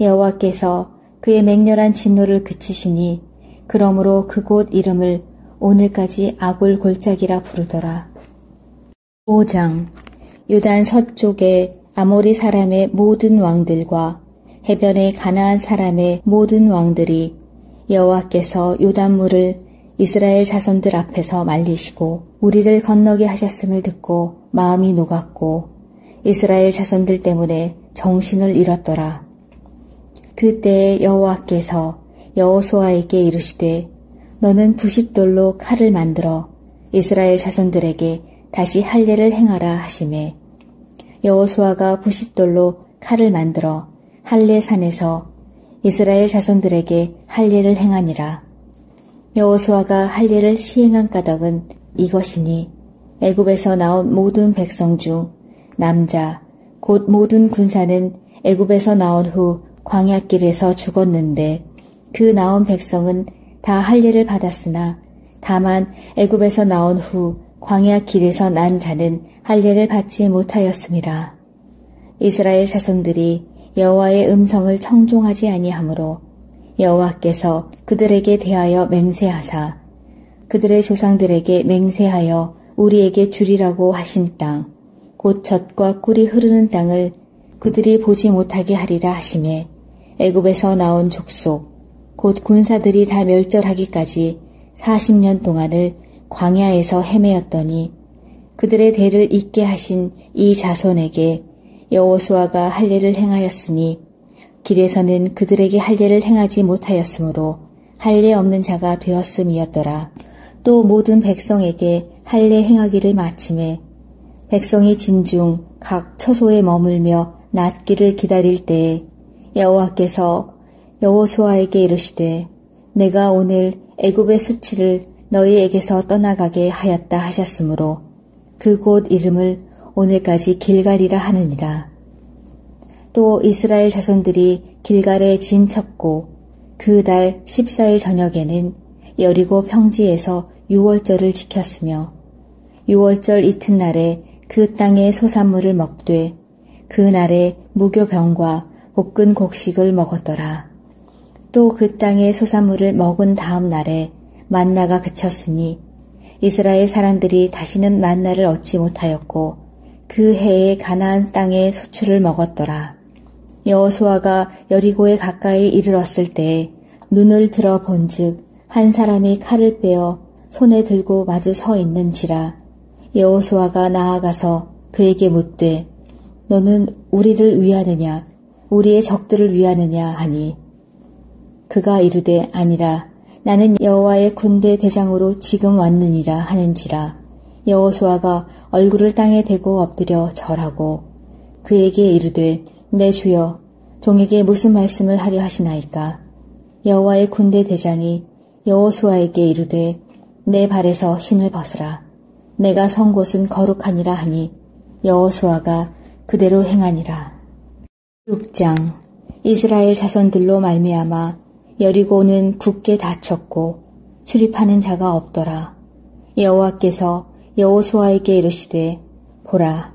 여호와께서 그의 맹렬한 진노를 그치시니 그러므로 그곳 이름을 오늘까지 아골 골짜기라 부르더라. 5장. 요단 서쪽에 아모리 사람의 모든 왕들과 해변의 가나안 사람의 모든 왕들이 여호와께서 요단물을 이스라엘 자손들 앞에서 말리시고 우리를 건너게 하셨음을 듣고 마음이 녹았고 이스라엘 자손들 때문에 정신을 잃었더라. 그때 여호와께서 여호수아에게 이르시되 너는 부싯돌로 칼을 만들어 이스라엘 자손들에게 다시 할례를 행하라 하시매 여호수아가 부싯돌로 칼을 만들어 할례산에서 이스라엘 자손들에게 할례를 행하니라. 여호수아가 할례를 시행한 까닭은 이것이니 애굽에서 나온 모든 백성 중 남자 곧 모든 군사는 애굽에서 나온 후 광야길에서 죽었는데 그 나온 백성은 다 할례를 받았으나 다만 애굽에서 나온 후 광야길에서 난 자는 할례를 받지 못하였음이라. 이스라엘 자손들이 여호와의 음성을 청종하지 아니하므로 여호와께서 그들에게 대하여 맹세하사 그들의 조상들에게 맹세하여 우리에게 주리라고 하신 땅 곧 젖과 꿀이 흐르는 땅을 그들이 보지 못하게 하리라 하시매 애굽에서 나온 족속 곧 군사들이 다 멸절하기까지 40년 동안을 광야에서 헤매었더니 그들의 대를 잇게 하신 이 자손에게 여호수아가 할례를 행하였으니 길에서는 그들에게 할례를 행하지 못하였으므로 할례 없는 자가 되었음이었더라. 또 모든 백성에게 할례 행하기를 마침에 백성이 진중 각 처소에 머물며 낫기를 기다릴 때에 여호와께서 여호수아에게 이르시되 내가 오늘 애굽의 수치를 너희에게서 떠나가게 하였다 하셨으므로 그곳 이름을 오늘까지 길갈이라 하느니라. 또 이스라엘 자손들이 길갈에 진쳤고 그 달 14일 저녁에는 여리고 평지에서 유월절을 지켰으며 유월절 이튿날에 그 땅의 소산물을 먹되 그 날에 무교병과 볶은 곡식을 먹었더라. 또 그 땅의 소산물을 먹은 다음 날에 만나가 그쳤으니 이스라엘 사람들이 다시는 만나를 얻지 못하였고 그 해에 가나안 땅의 소출을 먹었더라. 여호수아가 여리고에 가까이 이르렀을 때에 눈을 들어 본즉 한 사람이 칼을 빼어 손에 들고 마주 서 있는지라. 여호수아가 나아가서 그에게 묻되 너는 우리를 위하느냐 우리의 적들을 위하느냐 하니 그가 이르되 아니라 나는 여호와의 군대 대장으로 지금 왔느니라 하는지라. 여호수아가 얼굴을 땅에 대고 엎드려 절하고 그에게 이르되 내 주여 종에게 무슨 말씀을 하려 하시나이까. 여호와의 군대 대장이 여호수아에게 이르되 내 발에서 신을 벗으라. 내가 선 곳은 거룩하니라 하니 여호수아가 그대로 행하니라. 6장. 이스라엘 자손들로 말미암아 여리고는 굳게 닫혔고 출입하는 자가 없더라. 여호와께서 여호수아에게 이르시되 보라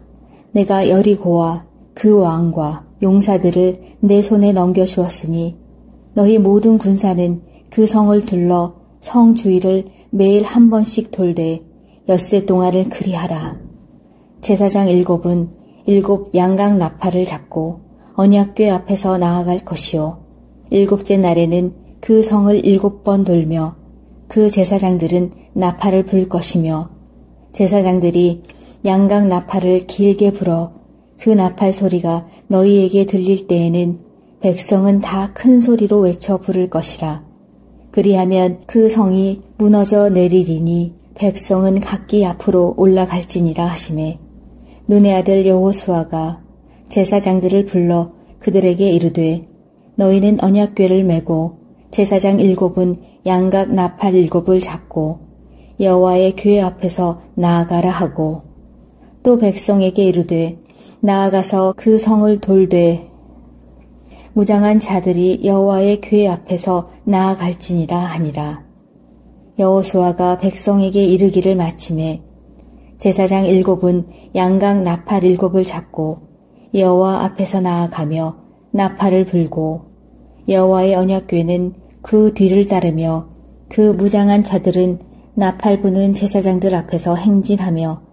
내가 여리고와 그 왕과 용사들을 내 손에 넘겨주었으니 너희 모든 군사는 그 성을 둘러 성 주위를 매일 한 번씩 돌되 엿새 동안을 그리하라. 제사장 7은 7 양각 나팔을 잡고 언약궤 앞에서 나아갈 것이요 7째 날에는 그 성을 7번 돌며 그 제사장들은 나팔을 불 것이며 제사장들이 양각 나팔을 길게 불어 그 나팔 소리가 너희에게 들릴 때에는 백성은 다 큰 소리로 외쳐 부를 것이라. 그리하면 그 성이 무너져 내리리니 백성은 각기 앞으로 올라갈지니라 하시매 눈의 아들 여호수아가 제사장들을 불러 그들에게 이르되 너희는 언약궤를 메고 제사장 7은 양각 나팔 7을 잡고 여호와의 궤 앞에서 나아가라 하고 또 백성에게 이르되 나아가서 그 성을 돌되 무장한 자들이 여호와의 궤 앞에서 나아갈지니라 하니라. 여호수아가 백성에게 이르기를 마침에 제사장 7은 양각 나팔 7을 잡고 여호와 앞에서 나아가며 나팔을 불고 여호와의 언약궤는 그 뒤를 따르며 그 무장한 자들은 나팔 부는 제사장들 앞에서 행진하며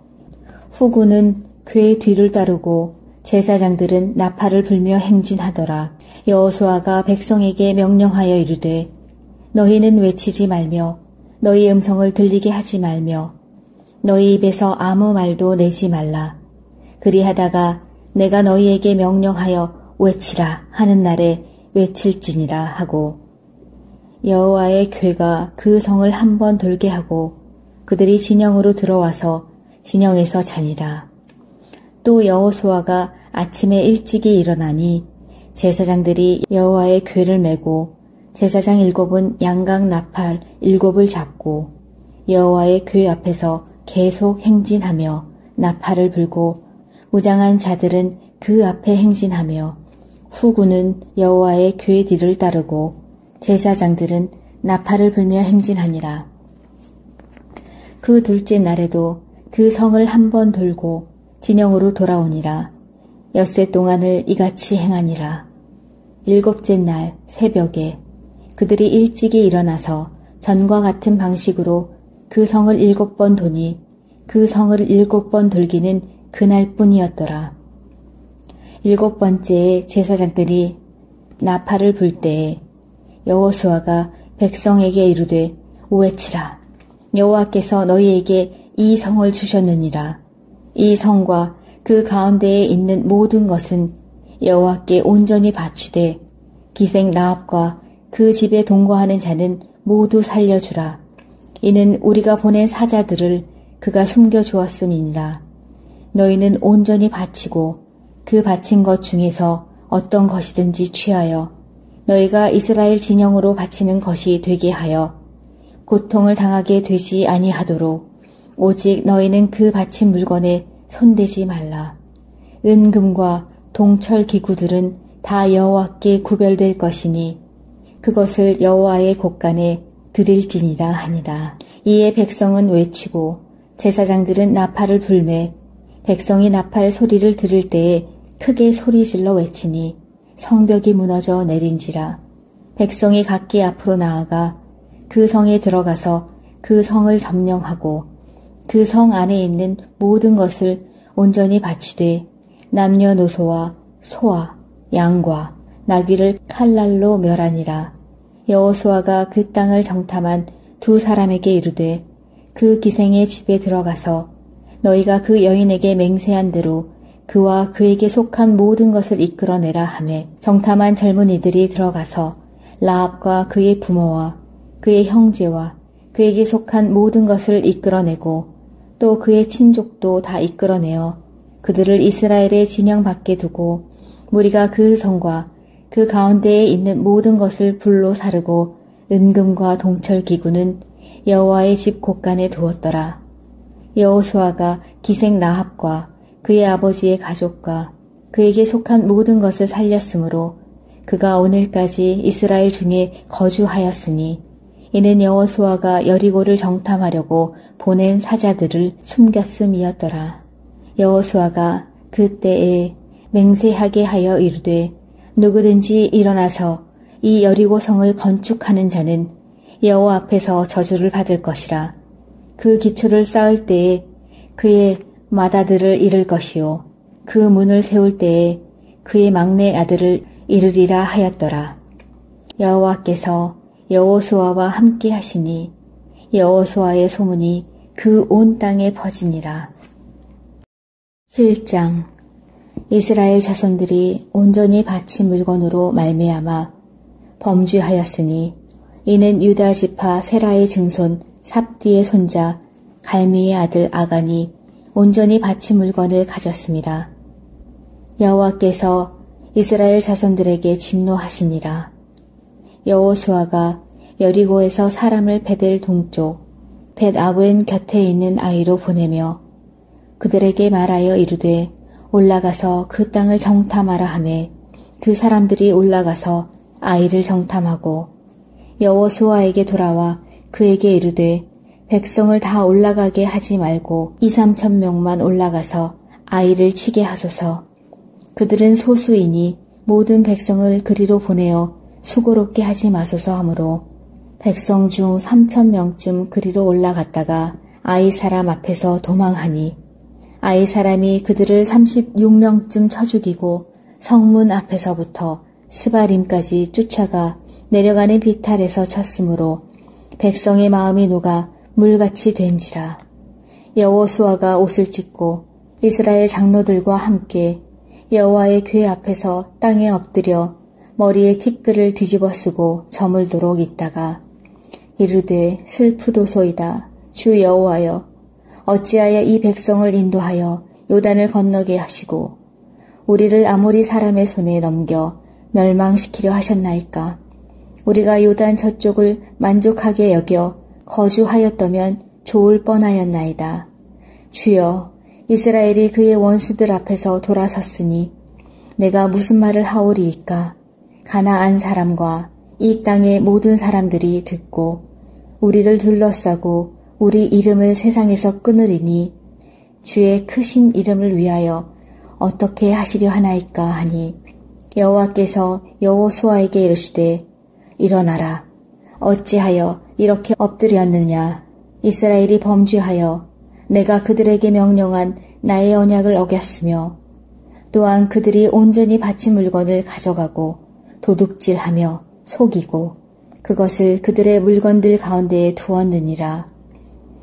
후군은 궤 뒤를 따르고 제사장들은 나팔을 불며 행진하더라. 여호수아가 백성에게 명령하여 이르되 너희는 외치지 말며 너희 음성을 들리게 하지 말며 너희 입에서 아무 말도 내지 말라. 그리하다가 내가 너희에게 명령하여 외치라 하는 날에 외칠지니라 하고 여호와의 궤가 그 성을 한 번 돌게 하고 그들이 진영으로 들어와서 진영에서 자니라. 또 여호수아가 아침에 일찍이 일어나니 제사장들이 여호와의 궤를 메고 제사장 7은 양각 나팔 7을 잡고 여호와의 궤 앞에서 계속 행진하며 나팔을 불고 무장한 자들은 그 앞에 행진하며 후군은 여호와의 궤 뒤를 따르고 제사장들은 나팔을 불며 행진하니라. 그 둘째 날에도 그 성을 한 번 돌고 진영으로 돌아오니라. 엿새 동안을 이같이 행하니라. 7째 날 새벽에 그들이 일찍이 일어나서 전과 같은 방식으로 그 성을 7번 도니 그 성을 7번 돌기는 그날뿐이었더라. 7번째에 제사장들이 나팔을 불 때에 여호수아가 백성에게 이르되 외치라. 여호와께서 너희에게 이 성을 주셨느니라. 이 성과 그 가운데에 있는 모든 것은 여호와께 온전히 바치되 기생 라합과 그 집에 동거하는 자는 모두 살려주라. 이는 우리가 보낸 사자들을 그가 숨겨주었음이니라. 너희는 온전히 바치고 그 바친 것 중에서 어떤 것이든지 취하여 너희가 이스라엘 진영으로 바치는 것이 되게 하여 고통을 당하게 되지 아니하도록 오직 너희는 그 바친 물건에 손대지 말라. 은금과 동철 기구들은 다 여호와께 구별될 것이니 그것을 여호와의 곳간에 드릴지니라 하니라. 이에 백성은 외치고 제사장들은 나팔을 불매 백성이 나팔 소리를 들을 때에 크게 소리질러 외치니 성벽이 무너져 내린지라. 백성이 각기 앞으로 나아가 그 성에 들어가서 그 성을 점령하고 그 성 안에 있는 모든 것을 온전히 바치되 남녀노소와 소와 양과 나귀를 칼날로 멸하니라. 여호수아가 그 땅을 정탐한 두 사람에게 이르되 그 기생의 집에 들어가서 너희가 그 여인에게 맹세한 대로 그와 그에게 속한 모든 것을 이끌어내라 하매 정탐한 젊은이들이 들어가서 라합과 그의 부모와 그의 형제와 그에게 속한 모든 것을 이끌어내고 또 그의 친족도 다 이끌어내어 그들을 이스라엘의 진영 밖에 두고 무리가 그 성과 그 가운데에 있는 모든 것을 불로 사르고 은금과 동철 기구는 여호와의 집 곳간에 두었더라. 여호수아가 기생 라합과 그의 아버지의 가족과 그에게 속한 모든 것을 살렸으므로 그가 오늘까지 이스라엘 중에 거주하였으니 이는 여호수아가 여리고를 정탐하려고 보낸 사자들을 숨겼음이었더라. 여호수아가 그때에 맹세하게 하여 이르되 누구든지 일어나서 이 여리고 성을 건축하는 자는 여호와 앞에서 저주를 받을 것이라. 그 기초를 쌓을 때에 그의 맏아들을 잃을 것이요 그 문을 세울 때에 그의 막내 아들을 잃으리라 하였더라. 여호와께서 여호수아와 함께 하시니 여호수아의 소문이 그 온 땅에 퍼지니라. 7장. 이스라엘 자손들이 온전히 바친 물건으로 말미암아 범죄하였으니 이는 유다 지파 세라의 증손 삽디의 손자 갈미의 아들 아간이 온전히 바친 물건을 가졌습니다. 여호와께서 이스라엘 자손들에게 진노하시니라. 여호수아가 여리고에서 사람을 베델 동쪽 벳아웬 곁에 있는 아이로 보내며 그들에게 말하여 이르되 올라가서 그 땅을 정탐하라 하매 그 사람들이 올라가서 아이를 정탐하고 여호수아에게 돌아와 그에게 이르되 백성을 다 올라가게 하지 말고 2-3천 명만 올라가서 아이를 치게 하소서. 그들은 소수이니 모든 백성을 그리로 보내어 수고롭게 하지 마소서 하므로 백성 중 3천 명쯤 그리로 올라갔다가 아이 사람 앞에서 도망하니 아이 사람이 그들을 36명쯤 쳐 죽이고 성문 앞에서부터 스바림까지 쫓아가 내려가는 비탈에서 쳤으므로 백성의 마음이 녹아 물같이 된지라. 여호수아가 옷을 찢고 이스라엘 장로들과 함께 여호와의 궤 앞에서 땅에 엎드려 머리에 티끌을 뒤집어 쓰고 저물도록 있다가 이르되 슬프도소이다. 주 여호와여 어찌하여 이 백성을 인도하여 요단을 건너게 하시고 우리를 아모리 사람의 손에 넘겨 멸망시키려 하셨나이까. 우리가 요단 저쪽을 만족하게 여겨 거주하였다면 좋을 뻔하였나이다. 주여 이스라엘이 그의 원수들 앞에서 돌아섰으니 내가 무슨 말을 하오리이까. 가나안 사람과 이 땅의 모든 사람들이 듣고 우리를 둘러싸고 우리 이름을 세상에서 끊으리니 주의 크신 이름을 위하여 어떻게 하시려 하나이까 하니 여호와께서 여호수아에게 이르시되 일어나라. 어찌하여 이렇게 엎드렸느냐. 이스라엘이 범죄하여 내가 그들에게 명령한 나의 언약을 어겼으며 또한 그들이 온전히 바친 물건을 가져가고 도둑질하며 속이고 그것을 그들의 물건들 가운데에 두었느니라.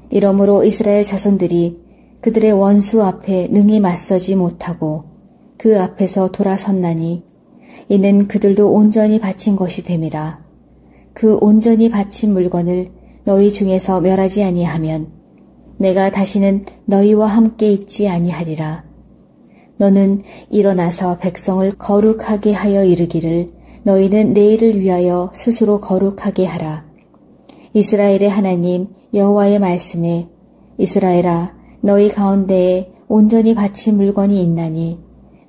이러므로 이스라엘 자손들이 그들의 원수 앞에 능히 맞서지 못하고 그 앞에서 돌아섰나니 이는 그들도 온전히 바친 것이 됨이라. 그 온전히 바친 물건을 너희 중에서 멸하지 아니하면 내가 다시는 너희와 함께 있지 아니하리라. 너는 일어나서 백성을 거룩하게 하여 이르기를 너희는 내일을 위하여 스스로 거룩하게 하라. 이스라엘의 하나님 여호와의 말씀에 이스라엘아 너희 가운데에 온전히 바친 물건이 있나니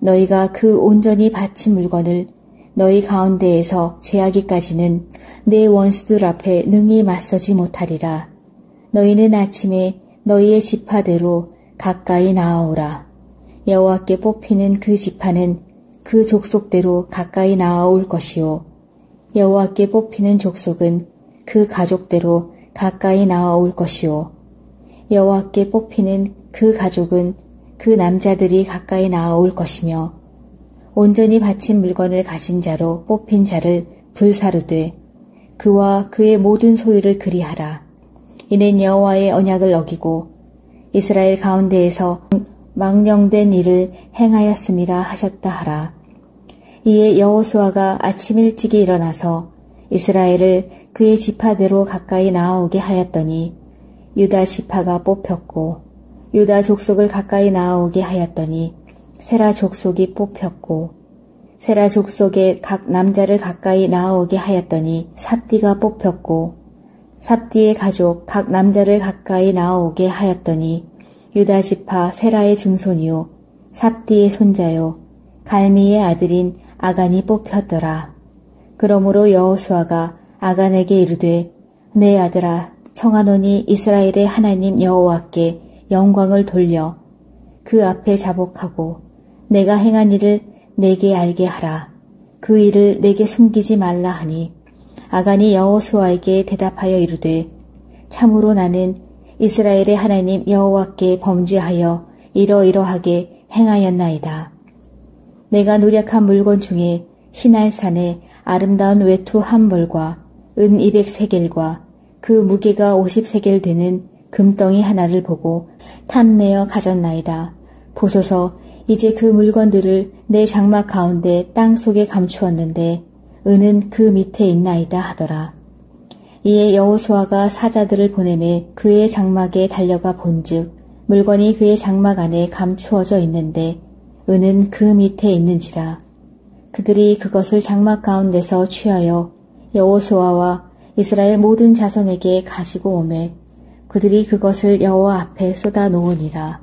너희가 그 온전히 바친 물건을 너희 가운데에서 제하기까지는 내 원수들 앞에 능히 맞서지 못하리라. 너희는 아침에 너희의 지파대로 가까이 나아오라. 여호와께 뽑히는 그 지파는 그 족속대로 가까이 나아올 것이요 여호와께 뽑히는 족속은 그 가족대로 가까이 나아올 것이요 여호와께 뽑히는 그 가족은 그 남자들이 가까이 나아올 것이며 온전히 바친 물건을 가진 자로 뽑힌 자를 불사르되 그와 그의 모든 소유를 그리하라. 이는 여호와의 언약을 어기고 이스라엘 가운데에서 망령된 일을 행하였음이라 하셨다 하라. 이에 여호수아가 아침 일찍이 일어나서 이스라엘을 그의 지파대로 가까이 나아오게 하였더니 유다 지파가 뽑혔고 유다 족속을 가까이 나아오게 하였더니 세라 족속이 뽑혔고 세라 족속의 각 남자를 가까이 나아오게 하였더니 삽디가 뽑혔고 삽디의 가족 각 남자를 가까이 나아오게 하였더니 유다 지파 세라의 증손이요 삽디의 손자요 갈미의 아들인 아간이 뽑혔더라. 그러므로 여호수아가 아간에게 이르되 내 아들아 청하노니 이스라엘의 하나님 여호와께 영광을 돌려 그 앞에 자복하고 내가 행한 일을 내게 알게 하라. 그 일을 내게 숨기지 말라 하니 아간이 여호수아에게 대답하여 이르되 참으로 나는 이스라엘의 하나님 여호와께 범죄하여 이러이러하게 행하였나이다. 내가 노력한 물건 중에 시날산의 아름다운 외투 한 벌과 은 200세겔과 그 무게가 50세겔 되는 금덩이 하나를 보고 탐내어 가졌나이다. 보소서 이제 그 물건들을 내 장막 가운데 땅 속에 감추었는데 은은 그 밑에 있나이다 하더라. 이에 여호수아가 사자들을 보내매 그의 장막에 달려가 본즉 물건이 그의 장막 안에 감추어져 있는데 은은 그 밑에 있는지라. 그들이 그것을 장막 가운데서 취하여 여호수아와 이스라엘 모든 자손에게 가지고 오매 그들이 그것을 여호와 앞에 쏟아 놓으니라.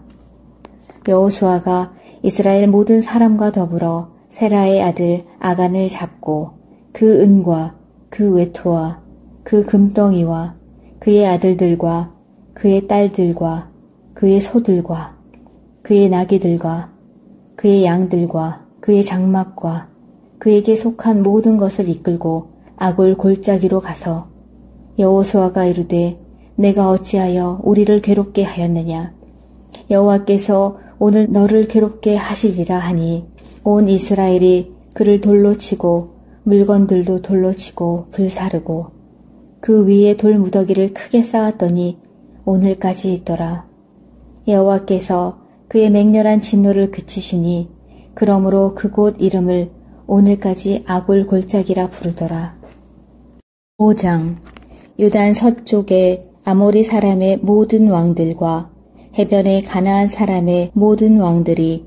여호수아가 이스라엘 모든 사람과 더불어 세라의 아들 아간을 잡고 그 은과 그 외투와 그 금덩이와 그의 아들들과 그의 딸들과 그의 소들과 그의 나귀들과 그의 양들과 그의 장막과 그에게 속한 모든 것을 이끌고 아골 골짜기로 가서 여호수아가 이르되 내가 어찌하여 우리를 괴롭게 하였느냐. 여호와께서 오늘 너를 괴롭게 하시리라 하니 온 이스라엘이 그를 돌로 치고 물건들도 돌로 치고 불사르고 그 위에 돌 무더기를 크게 쌓았더니 오늘까지 있더라. 여호와께서 그의 맹렬한 진노를 그치시니 그러므로 그곳 이름을 오늘까지 아골 골짜기라 부르더라. 5장. 요단 서쪽에 아모리 사람의 모든 왕들과 해변의 가나안 사람의 모든 왕들이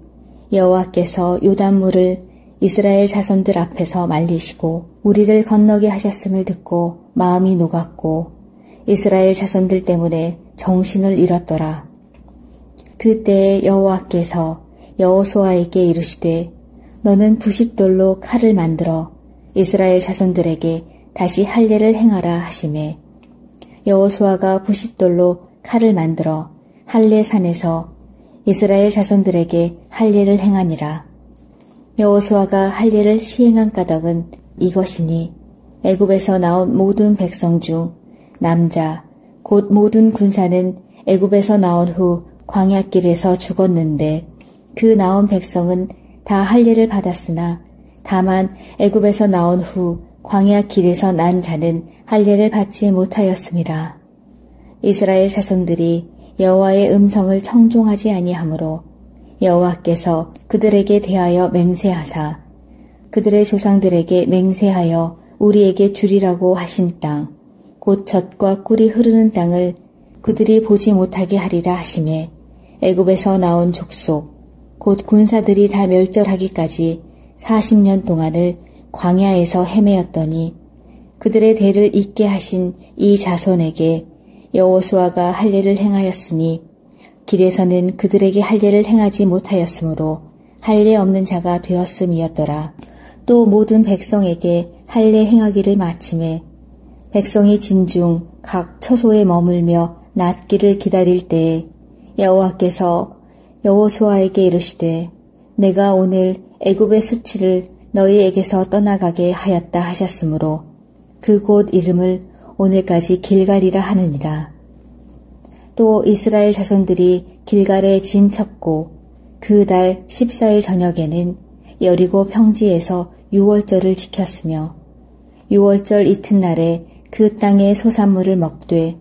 여호와께서 요단물을 이스라엘 자손들 앞에서 말리시고 우리를 건너게 하셨음을 듣고 마음이 녹았고 이스라엘 자손들 때문에 정신을 잃었더라. 그때에 여호와께서 여호수아에게 이르시되 너는 부싯돌로 칼을 만들어 이스라엘 자손들에게 다시 할례를 행하라 하시매 여호수아가 부싯돌로 칼을 만들어 할례산에서 이스라엘 자손들에게 할례를 행하니라. 여호수아가 할례를 시행한 까닭은 이것이니 애굽에서 나온 모든 백성 중 남자 곧 모든 군사는 애굽에서 나온 후 광야길에서 죽었는데 그 나온 백성은 다 할례를 받았으나 다만 애굽에서 나온 후 광야 길에서 난 자는 할례를 받지 못하였음이라. 이스라엘 자손들이 여호와의 음성을 청종하지 아니하므로 여호와께서 그들에게 대하여 맹세하사 그들의 조상들에게 맹세하여 우리에게 주리라고 하신 땅 곧 젖과 꿀이 흐르는 땅을 그들이 보지 못하게 하리라 하시매 애굽에서 나온 족속 곧 군사들이 다 멸절하기까지 40년 동안을 광야에서 헤매었더니 그들의 대를 잇게 하신 이 자손에게 여호수아가 할례를 행하였으니 길에서는 그들에게 할례를 행하지 못하였으므로 할례 없는 자가 되었음이었더라. 또 모든 백성에게 할례 행하기를 마침에 백성이 진중 각 처소에 머물며 낫기를 기다릴 때에 여호와께서 여호수아에게 이르시되 내가 오늘 애굽의 수치를 너희에게서 떠나가게 하였다 하셨으므로 그곳 이름을 오늘까지 길갈이라 하느니라. 또 이스라엘 자손들이 길갈에 진쳤고 그 달 14일 저녁에는 여리고 평지에서 유월절을 지켰으며 유월절 이튿날에 그 땅의 소산물을 먹되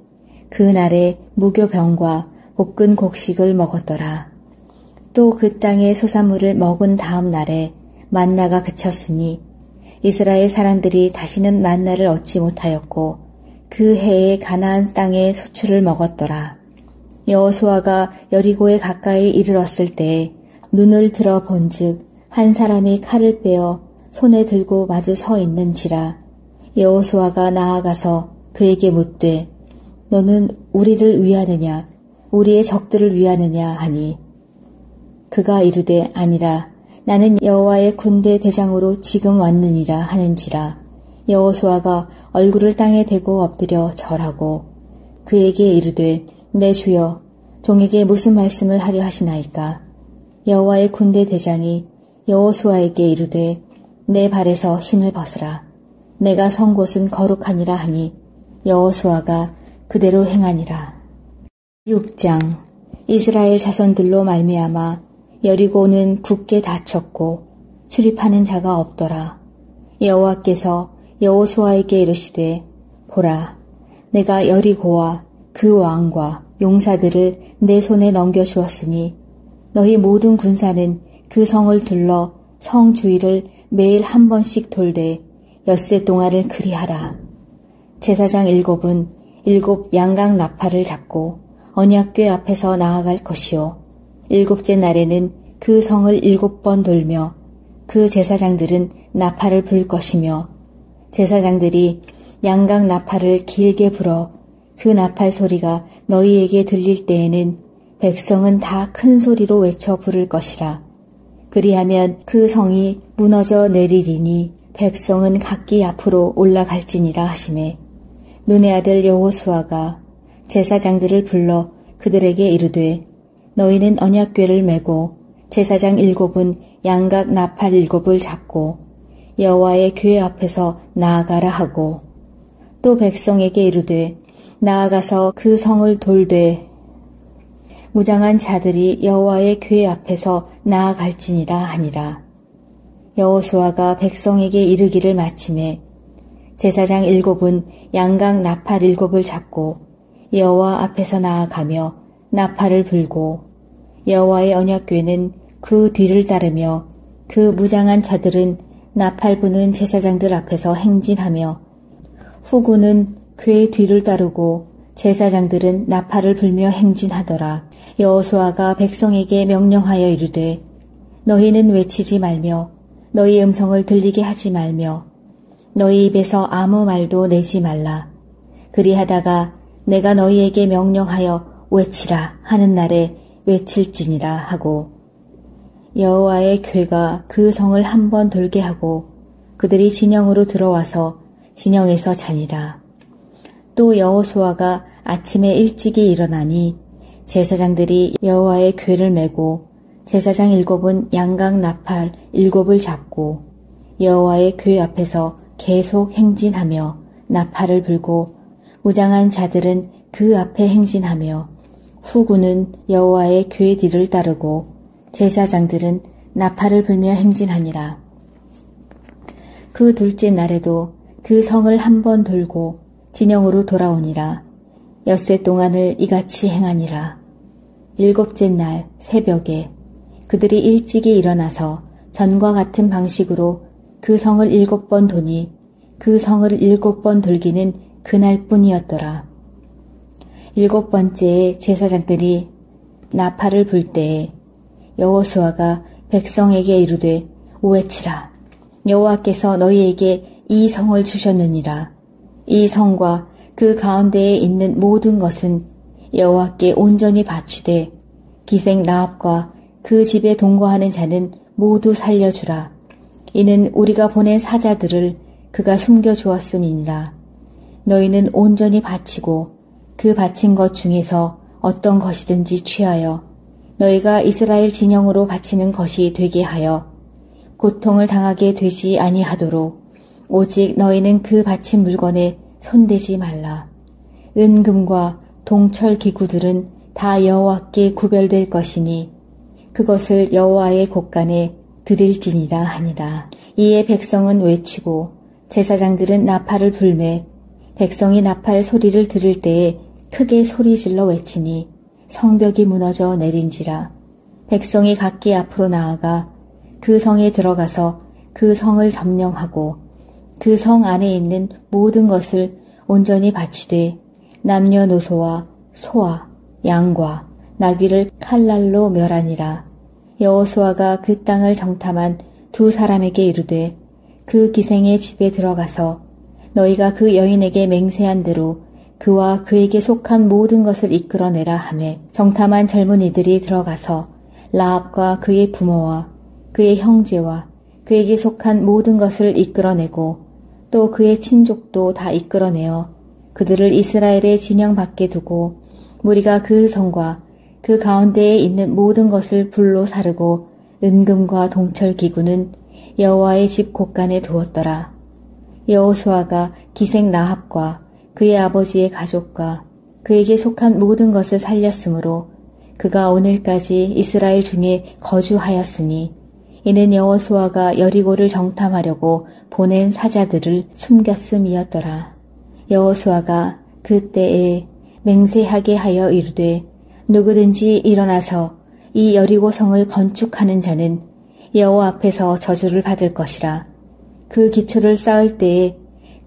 그 날에 무교병과 볶은 곡식을 먹었더라. 또 그 땅의 소산물을 먹은 다음 날에 만나가 그쳤으니 이스라엘 사람들이 다시는 만나를 얻지 못하였고 그 해에 가나안 땅의 소출을 먹었더라. 여호수아가 여리고에 가까이 이르렀을 때에 눈을 들어 본즉 한 사람이 칼을 빼어 손에 들고 마주 서 있는지라. 여호수아가 나아가서 그에게 묻되 너는 우리를 위하느냐 우리의 적들을 위하느냐 하니 그가 이르되 아니라 나는 여호와의 군대 대장으로 지금 왔느니라 하는지라. 여호수아가 얼굴을 땅에 대고 엎드려 절하고 그에게 이르되 내 주여 종에게 무슨 말씀을 하려 하시나이까. 여호와의 군대 대장이 여호수아에게 이르되 내 발에서 신을 벗으라. 내가 선 곳은 거룩하니라 하니 여호수아가 그대로 행하니라. 6장. 이스라엘 자손들로 말미암아 여리고는 굳게 닫혔고 출입하는 자가 없더라. 여호와께서 여호수아에게 이르시되 보라 내가 여리고와 그 왕과 용사들을 내 손에 넘겨주었으니 너희 모든 군사는 그 성을 둘러 성 주위를 매일 한 번씩 돌되 엿새 동안을 그리하라. 제사장 7은 7 양각 나팔을 잡고 언약궤 앞에서 나아갈 것이요. 7째 날에는 그 성을 7번 돌며 그 제사장들은 나팔을 불 것이며 제사장들이 양각 나팔을 길게 불어 그 나팔 소리가 너희에게 들릴 때에는 백성은 다 큰 소리로 외쳐 부를 것이라. 그리하면 그 성이 무너져 내리리니 백성은 각기 앞으로 올라갈지니라 하시매 눈의 아들 여호수아가 제사장들을 불러 그들에게 이르되 너희는 언약궤를 메고 제사장 7은 양각 나팔 7을 잡고 여호와의 궤 앞에서 나아가라 하고 또 백성에게 이르되 나아가서 그 성을 돌되 무장한 자들이 여호와의 궤 앞에서 나아갈지니라 하니라. 여호수아가 백성에게 이르기를 마침에 제사장 7은 양각 나팔 7을 잡고 여호와 앞에서 나아가며 나팔을 불고 여호와의 언약궤는 그 뒤를 따르며 그 무장한 자들은 나팔 부는 제사장들 앞에서 행진하며 후군은 궤 뒤를 따르고 제사장들은 나팔을 불며 행진하더라. 여호수아가 백성에게 명령하여 이르되 너희는 외치지 말며 너희 음성을 들리게 하지 말며 너희 입에서 아무 말도 내지 말라. 그리하다가 내가 너희에게 명령하여 외치라 하는 날에 외칠지니라 하고 여호와의 궤가 그 성을 한 번 돌게 하고 그들이 진영으로 들어와서 진영에서 자니라. 또 여호수아가 아침에 일찍이 일어나니 제사장들이 여호와의 궤를 메고 제사장 7은 양각 나팔 7을 잡고 여호와의 궤 앞에서 계속 행진하며 나팔을 불고 무장한 자들은 그 앞에 행진하며 후군은 여호와의 궤 뒤를 따르고 제사장들은 나팔을 불며 행진하니라. 그 둘째 날에도 그 성을 한 번 돌고 진영으로 돌아오니라. 엿새 동안을 이같이 행하니라. 7째 날 새벽에 그들이 일찍이 일어나서 전과 같은 방식으로 그 성을 7번 도니 그 성을 7번 돌기는 그날뿐이었더라. 7번째에 제사장들이 나팔을 불 때에 여호수아가 백성에게 이르되 외치라. 여호와께서 너희에게 이 성을 주셨느니라. 이 성과 그 가운데에 있는 모든 것은 여호와께 온전히 바치되 기생 라합과 그 집에 동거하는 자는 모두 살려주라. 이는 우리가 보낸 사자들을 그가 숨겨주었음이니라. 너희는 온전히 바치고 그 바친 것 중에서 어떤 것이든지 취하여 너희가 이스라엘 진영으로 바치는 것이 되게 하여 고통을 당하게 되지 아니하도록 오직 너희는 그 바친 물건에 손대지 말라. 은금과 동철 기구들은 다 여호와께 구별될 것이니 그것을 여호와의 곳간에 드릴지니라 하니라. 이에 백성은 외치고 제사장들은 나팔을 불매 백성이 나팔 소리를 들을 때에 크게 소리질러 외치니 성벽이 무너져 내린지라. 백성이 각기 앞으로 나아가 그 성에 들어가서 그 성을 점령하고 그 성 안에 있는 모든 것을 온전히 바치되 남녀노소와 소와 양과 나귀를 칼날로 멸하니라. 여호수아가 그 땅을 정탐한 두 사람에게 이르되 그 기생의 집에 들어가서 너희가 그 여인에게 맹세한 대로 그와 그에게 속한 모든 것을 이끌어내라 하매 정탐한 젊은이들이 들어가서 라합과 그의 부모와 그의 형제와 그에게 속한 모든 것을 이끌어내고 또 그의 친족도 다 이끌어내어 그들을 이스라엘의 진영 밖에 두고 무리가 그 성과 그 가운데에 있는 모든 것을 불로 사르고 은금과 동철 기구는 여호와의 집 곳간에 두었더라. 여호수아가 기생 라합과 그의 아버지의 가족과 그에게 속한 모든 것을 살렸으므로 그가 오늘까지 이스라엘 중에 거주하였으니 이는 여호수아가 여리고를 정탐하려고 보낸 사자들을 숨겼음이었더라. 여호수아가 그때에 맹세하게 하여 이르되 누구든지 일어나서 이 여리고 성을 건축하는 자는 여호와 앞에서 저주를 받을 것이라. 그 기초를 쌓을 때에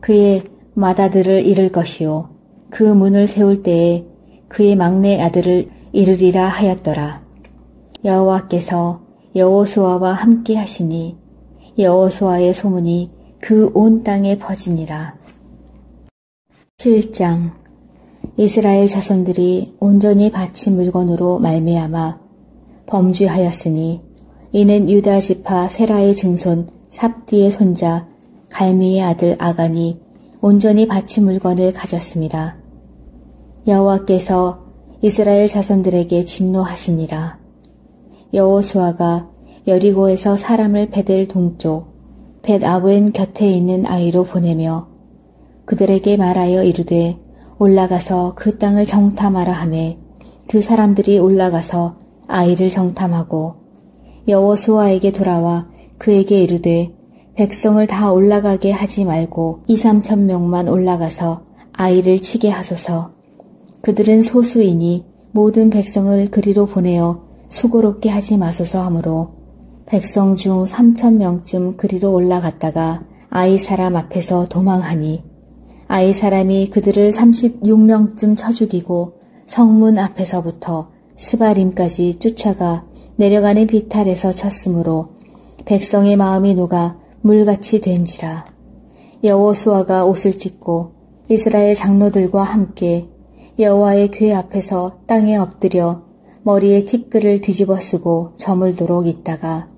그의 맏아들을 잃을 것이요 그 문을 세울 때에 그의 막내 아들을 잃으리라 하였더라. 여호와께서 여호수아와 함께 하시니 여호수아의 소문이 그 온 땅에 퍼지니라. 7장. 이스라엘 자손들이 온전히 바친 물건으로 말미암아 범죄하였으니 이는 유다 지파 세라의 증손 삽디의 손자 갈미의 아들 아간이 온전히 바친 물건을 가졌습니다. 여호와께서 이스라엘 자손들에게 진노하시니라. 여호수아가 여리고에서 사람을 베델 동쪽 벳아웬 곁에 있는 아이로 보내며 그들에게 말하여 이르되 올라가서 그 땅을 정탐하라 하매 그 사람들이 올라가서 아이를 정탐하고 여호수아에게 돌아와 그에게 이르되 백성을 다 올라가게 하지 말고 2~3천 명만 올라가서 아이를 치게 하소서. 그들은 소수이니 모든 백성을 그리로 보내어 수고롭게 하지 마소서 하므로 백성 중 3,000명쯤 그리로 올라갔다가 아이 사람 앞에서 도망하니 아이 사람이 그들을 36명쯤 쳐 죽이고 성문 앞에서부터 스바림까지 쫓아가 내려가는 비탈에서 쳤으므로 백성의 마음이 녹아 물같이 된지라. 여호수아가 옷을 찢고 이스라엘 장로들과 함께 여호와의 궤 앞에서 땅에 엎드려 머리에 티끌을 뒤집어 쓰고 저물도록 있다가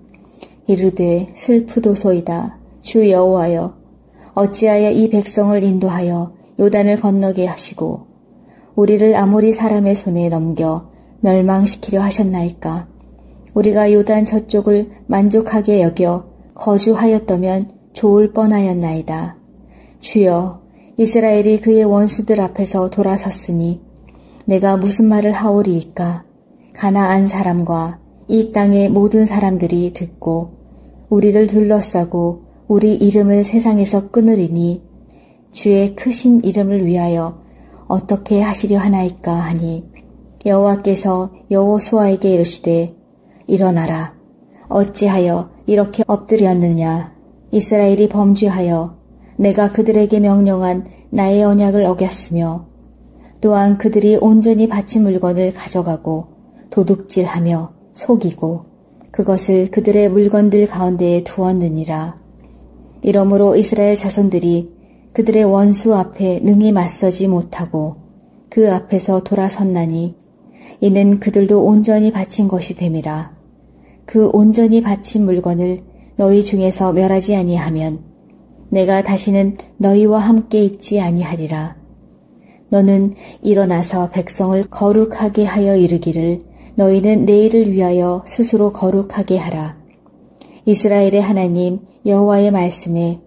이르되 슬프도소이다. 주 여호와여 어찌하여 이 백성을 인도하여 요단을 건너게 하시고 우리를 아모리 사람의 손에 넘겨 멸망시키려 하셨나이까. 우리가 요단 저쪽을 만족하게 여겨 거주하였다면 좋을 뻔하였나이다. 주여 이스라엘이 그의 원수들 앞에서 돌아섰으니 내가 무슨 말을 하오리이까. 가나안 사람과 이 땅의 모든 사람들이 듣고 우리를 둘러싸고 우리 이름을 세상에서 끊으리니 주의 크신 이름을 위하여 어떻게 하시려 하나이까 하니 여호와께서 여호수아에게 이르시되 일어나라. 어찌하여 이렇게 엎드렸느냐. 이스라엘이 범죄하여 내가 그들에게 명령한 나의 언약을 어겼으며 또한 그들이 온전히 바친 물건을 가져가고 도둑질하며 속이고 그것을 그들의 물건들 가운데에 두었느니라. 이러므로 이스라엘 자손들이 그들의 원수 앞에 능히 맞서지 못하고 그 앞에서 돌아섰나니 이는 그들도 온전히 바친 것이 됨이라. 그 온전히 바친 물건을 너희 중에서 멸하지 아니하면 내가 다시는 너희와 함께 있지 아니하리라. 너는 일어나서 백성을 거룩하게 하여 이르기를 너희는 내일을 위하여 스스로 거룩하게 하라. 이스라엘의 하나님 여호와의 말씀에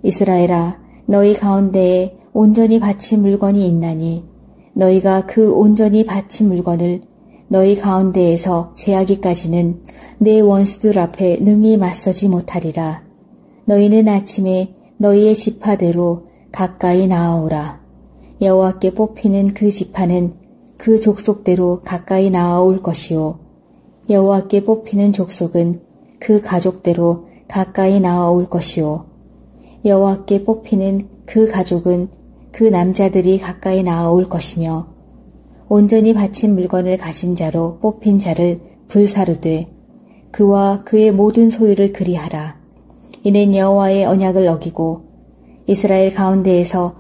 이스라엘아 너희 가운데에 온전히 바친 물건이 있나니 너희가 그 온전히 바친 물건을 너희 가운데에서 제하기까지는 내 원수들 앞에 능히 맞서지 못하리라. 너희는 아침에 너희의 지파대로 가까이 나아오라. 여호와께 뽑히는 그 지파는 그 족속대로 가까이 나아올 것이요 여호와께 뽑히는 족속은 그 가족대로 가까이 나아올 것이요 여호와께 뽑히는 그 가족은 그 남자들이 가까이 나아올 것이며 온전히 바친 물건을 가진 자로 뽑힌 자를 불사르되 그와 그의 모든 소유를 그리하라. 이는 여호와의 언약을 어기고 이스라엘 가운데에서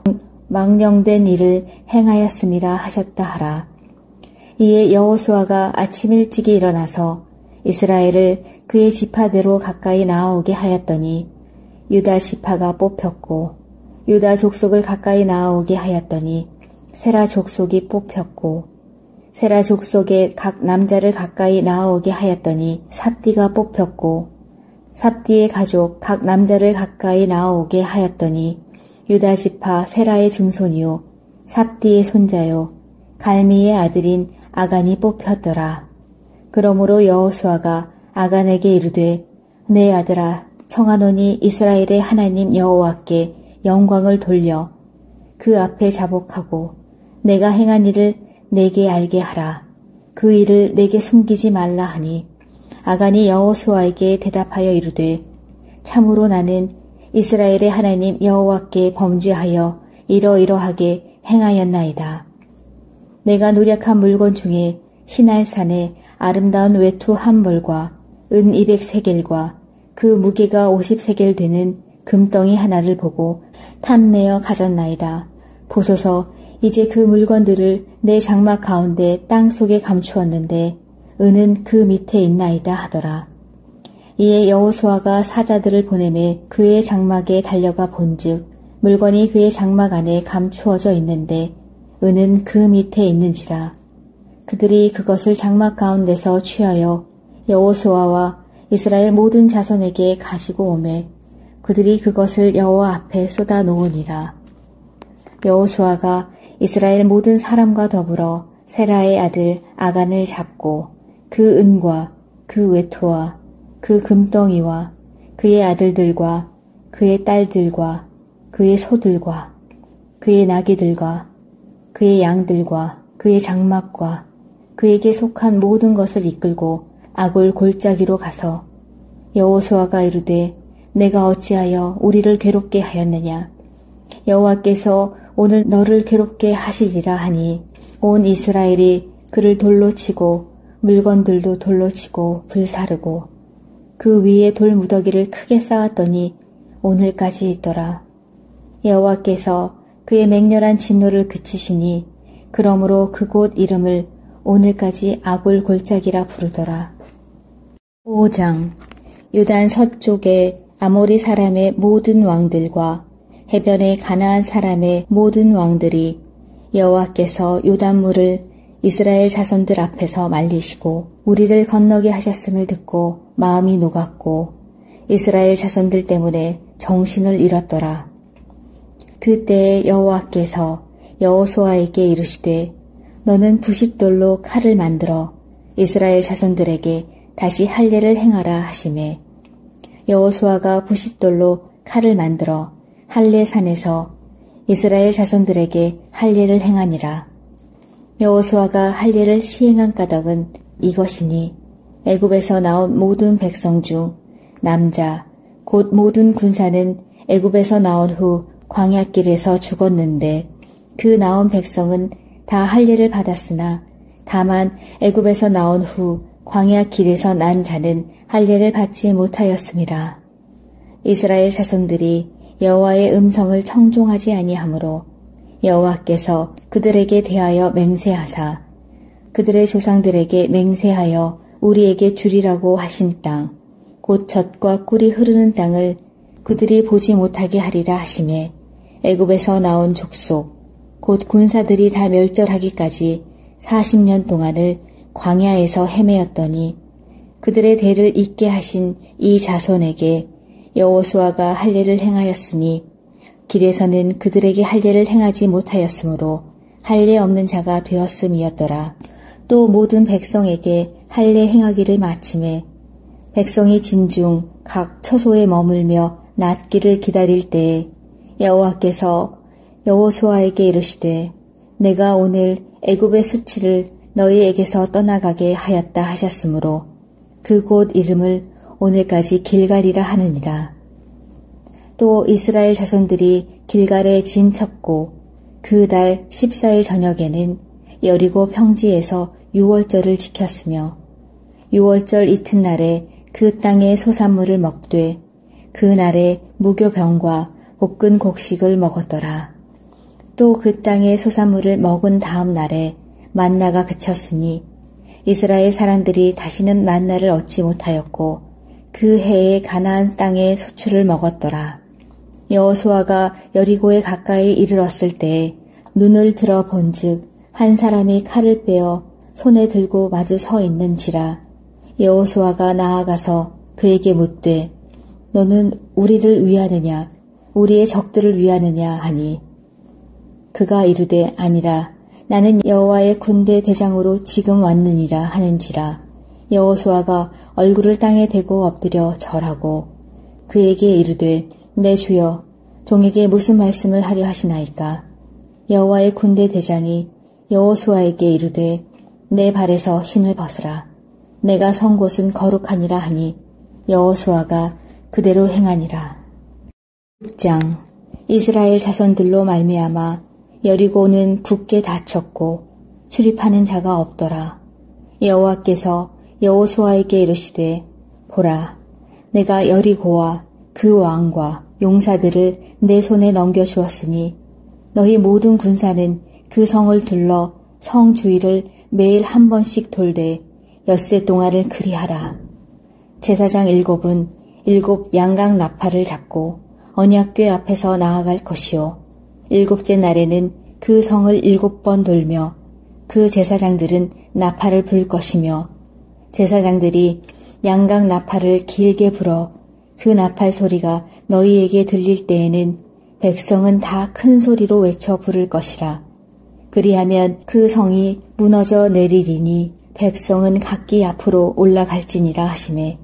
망령된 일을 행하였음이라 하셨다 하라. 이에 여호수아가 아침 일찍이 일어나서 이스라엘을 그의 지파대로 가까이 나아오게 하였더니 유다 지파가 뽑혔고 유다 족속을 가까이 나아오게 하였더니 세라 족속이 뽑혔고 세라 족속의 각 남자를 가까이 나아오게 하였더니 삽디가 뽑혔고 삽디의 가족 각 남자를 가까이 나아오게 하였더니 유다 지파 세라의 증손이요 삽디의 손자요 갈미의 아들인 아간이 뽑혔더라. 그러므로 여호수아가 아간에게 이르되 내 아들아 청하노니 이스라엘의 하나님 여호와께 영광을 돌려 그 앞에 자복하고 내가 행한 일을 내게 알게 하라. 그 일을 내게 숨기지 말라 하니 아간이 여호수아에게 대답하여 이르되 참으로 나는 이스라엘의 하나님 여호와께 범죄하여 이러이러하게 행하였나이다. 내가 노력한 물건 중에 시날산의 아름다운 외투 한 벌과 은 200세겔과 그 무게가 50세겔 되는 금덩이 하나를 보고 탐내어 가졌나이다. 보소서, 이제 그 물건들을 내 장막 가운데 땅 속에 감추었는데 은은 그 밑에 있나이다 하더라. 이에 여호수아가 사자들을 보내매 그의 장막에 달려가 본즉 물건이 그의 장막 안에 감추어져 있는데 은은 그 밑에 있는지라. 그들이 그것을 장막 가운데서 취하여 여호수아와 이스라엘 모든 자손에게 가지고 오매 그들이 그것을 여호와 앞에 쏟아 놓으니라. 여호수아가 이스라엘 모든 사람과 더불어 세라의 아들 아간을 잡고 그 은과 그 외투와 그 금덩이와 그의 아들들과 그의 딸들과 그의 소들과 그의 나귀들과 그의 양들과 그의 장막과 그에게 속한 모든 것을 이끌고 아골 골짜기로 가서 여호수아가 이르되 내가 어찌하여 우리를 괴롭게 하였느냐. 여호와께서 오늘 너를 괴롭게 하시리라 하니 온 이스라엘이 그를 돌로 치고 물건들도 돌로 치고 불사르고 그 위에 돌 무더기를 크게 쌓았더니 오늘까지 있더라. 여호와께서 그의 맹렬한 진노를 그치시니 그러므로 그곳 이름을 오늘까지 아골 골짜기라 부르더라. 5장. 요단 서쪽의 아모리 사람의 모든 왕들과 해변의 가나안 사람의 모든 왕들이 여호와께서 요단물을 이스라엘 자손들 앞에서 말리시고 우리를 건너게 하셨음을 듣고 마음이 녹았고 이스라엘 자손들 때문에 정신을 잃었더라. 그때에 여호와께서 여호수아에게 이르시되 너는 부싯돌로 칼을 만들어 이스라엘 자손들에게 다시 할례를 행하라 하시매 여호수아가 부싯돌로 칼을 만들어 할례산에서 이스라엘 자손들에게 할례를 행하니라. 여호수아가 할례를 시행한 까닭은 이것이니 애굽에서 나온 모든 백성 중 남자 곧 모든 군사는 애굽에서 나온 후 광야길에서 죽었는데 그 나온 백성은 다 할례를 받았으나 다만 애굽에서 나온 후 광야길에서 난 자는 할례를 받지 못하였음이라. 이스라엘 자손들이 여호와의 음성을 청종하지 아니하므로 여호와께서 그들에게 대하여 맹세하사 그들의 조상들에게 맹세하여 우리에게 주리라고 하신 땅 곧 젖과 꿀이 흐르는 땅을 그들이 보지 못하게 하리라 하시매 애굽에서 나온 족속 곧 군사들이 다 멸절하기까지 40년 동안을 광야에서 헤매었더니 그들의 대를 잇게 하신 이 자손에게 여호수아가 할례를 행하였으니 길에서는 그들에게 할례를 행하지 못하였으므로 할례 없는 자가 되었음이었더라. 또 모든 백성에게 할례 행하기를 마침에 백성이 진중 각 처소에 머물며 낫기를 기다릴 때에 여호와께서 여호수아에게 이르시되 내가 오늘 애굽의 수치를 너희에게서 떠나가게 하였다 하셨으므로 그곳 이름을 오늘까지 길갈이라 하느니라. 또 이스라엘 자손들이 길갈에 진쳤고 그 달 14일 저녁에는 여리고 평지에서 유월절을 지켰으며 유월절 이튿날에 그 땅의 소산물을 먹되 그 날에 무교병과 볶은 곡식을 먹었더라. 또 그 땅의 소산물을 먹은 다음 날에 만나가 그쳤으니 이스라엘 사람들이 다시는 만나를 얻지 못하였고 그 해에 가나안 땅의 소출을 먹었더라. 여호수아가 여리고에 가까이 이르렀을 때에 눈을 들어 본즉 한 사람이 칼을 빼어 손에 들고 마주 서 있는지라. 여호수아가 나아가서 그에게 묻되 너는 우리를 위하느냐 우리의 적들을 위하느냐 하니 그가 이르되 아니라 나는 여호와의 군대 대장으로 지금 왔느니라 하는지라. 여호수아가 얼굴을 땅에 대고 엎드려 절하고 그에게 이르되 내 주여 종에게 무슨 말씀을 하려 하시나이까. 여호와의 군대 대장이 여호수아에게 이르되 내 발에서 신을 벗으라. 내가 선 곳은 거룩하니라 하니 여호수아가 그대로 행하니라. 6장. 이스라엘 자손들로 말미암아 여리고는 굳게 닫혔고 출입하는 자가 없더라. 여호와께서 여호수아에게 이르시되 보라, 내가 여리고와 그 왕과 용사들을 내 손에 넘겨주었으니 너희 모든 군사는 그 성을 둘러 성 주위를 매일 한 번씩 돌되 엿새 동안을 그리하라. 제사장 7은 7 양각 나팔을 잡고 언약궤 앞에서 나아갈 것이요 7째 날에는 그 성을 7번 돌며 그 제사장들은 나팔을 불 것이며 제사장들이 양각 나팔을 길게 불어 그 나팔 소리가 너희에게 들릴 때에는 백성은 다 큰 소리로 외쳐 부를 것이라. 그리하면 그 성이 무너져 내리리니 백성은 각기 앞으로 올라갈지니라 하시매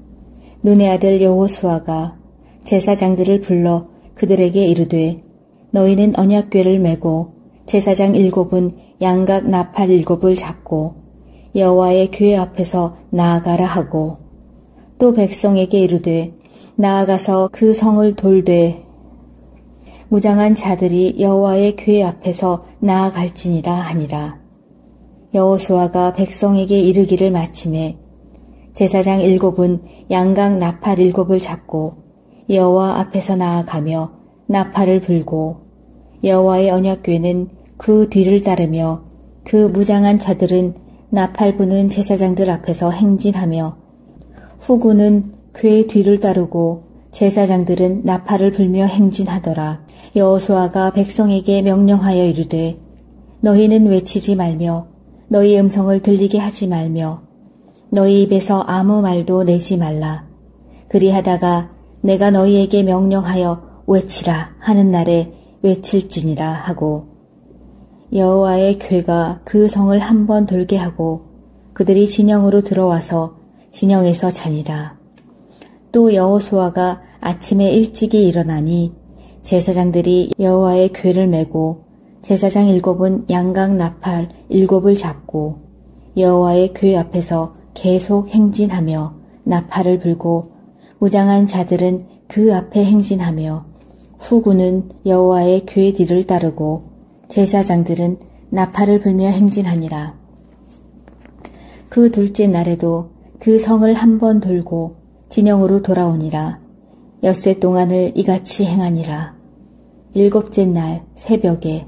눈의 아들 여호수아가 제사장들을 불러 그들에게 이르되 너희는 언약궤를 메고 제사장 7은 양각 나팔 7을 잡고 여호와의 궤 앞에서 나아가라 하고 또 백성에게 이르되 나아가서 그 성을 돌되 무장한 자들이 여호와의 궤 앞에서 나아갈지니라 하니라. 여호수아가 백성에게 이르기를 마침에 제사장 7은 양각 나팔 7을 잡고 여호와 앞에서 나아가며 나팔을 불고 여호와의 언약궤는 그 뒤를 따르며 그 무장한 자들은 나팔 부는 제사장들 앞에서 행진하며 후군은 궤 뒤를 따르고 제사장들은 나팔을 불며 행진하더라. 여호수아가 백성에게 명령하여 이르되 너희는 외치지 말며 너희 음성을 들리게 하지 말며 너희 입에서 아무 말도 내지 말라. 그리하다가 내가 너희에게 명령하여 외치라 하는 날에 외칠지니라 하고 여호와의 궤가 그 성을 한 번 돌게 하고 그들이 진영으로 들어와서 진영에서 자니라. 또 여호수아가 아침에 일찍이 일어나니 제사장들이 여호와의 궤를 메고 제사장 7은 양각 나팔 7을 잡고 여호와의 궤 앞에서 계속 행진하며 나팔을 불고 무장한 자들은 그 앞에 행진하며 후군은 여호와의 궤 뒤를 따르고 제사장들은 나팔을 불며 행진하니라. 그 둘째 날에도 그 성을 한 번 돌고 진영으로 돌아오니라. 엿새 동안을 이같이 행하니라. 7째 날 새벽에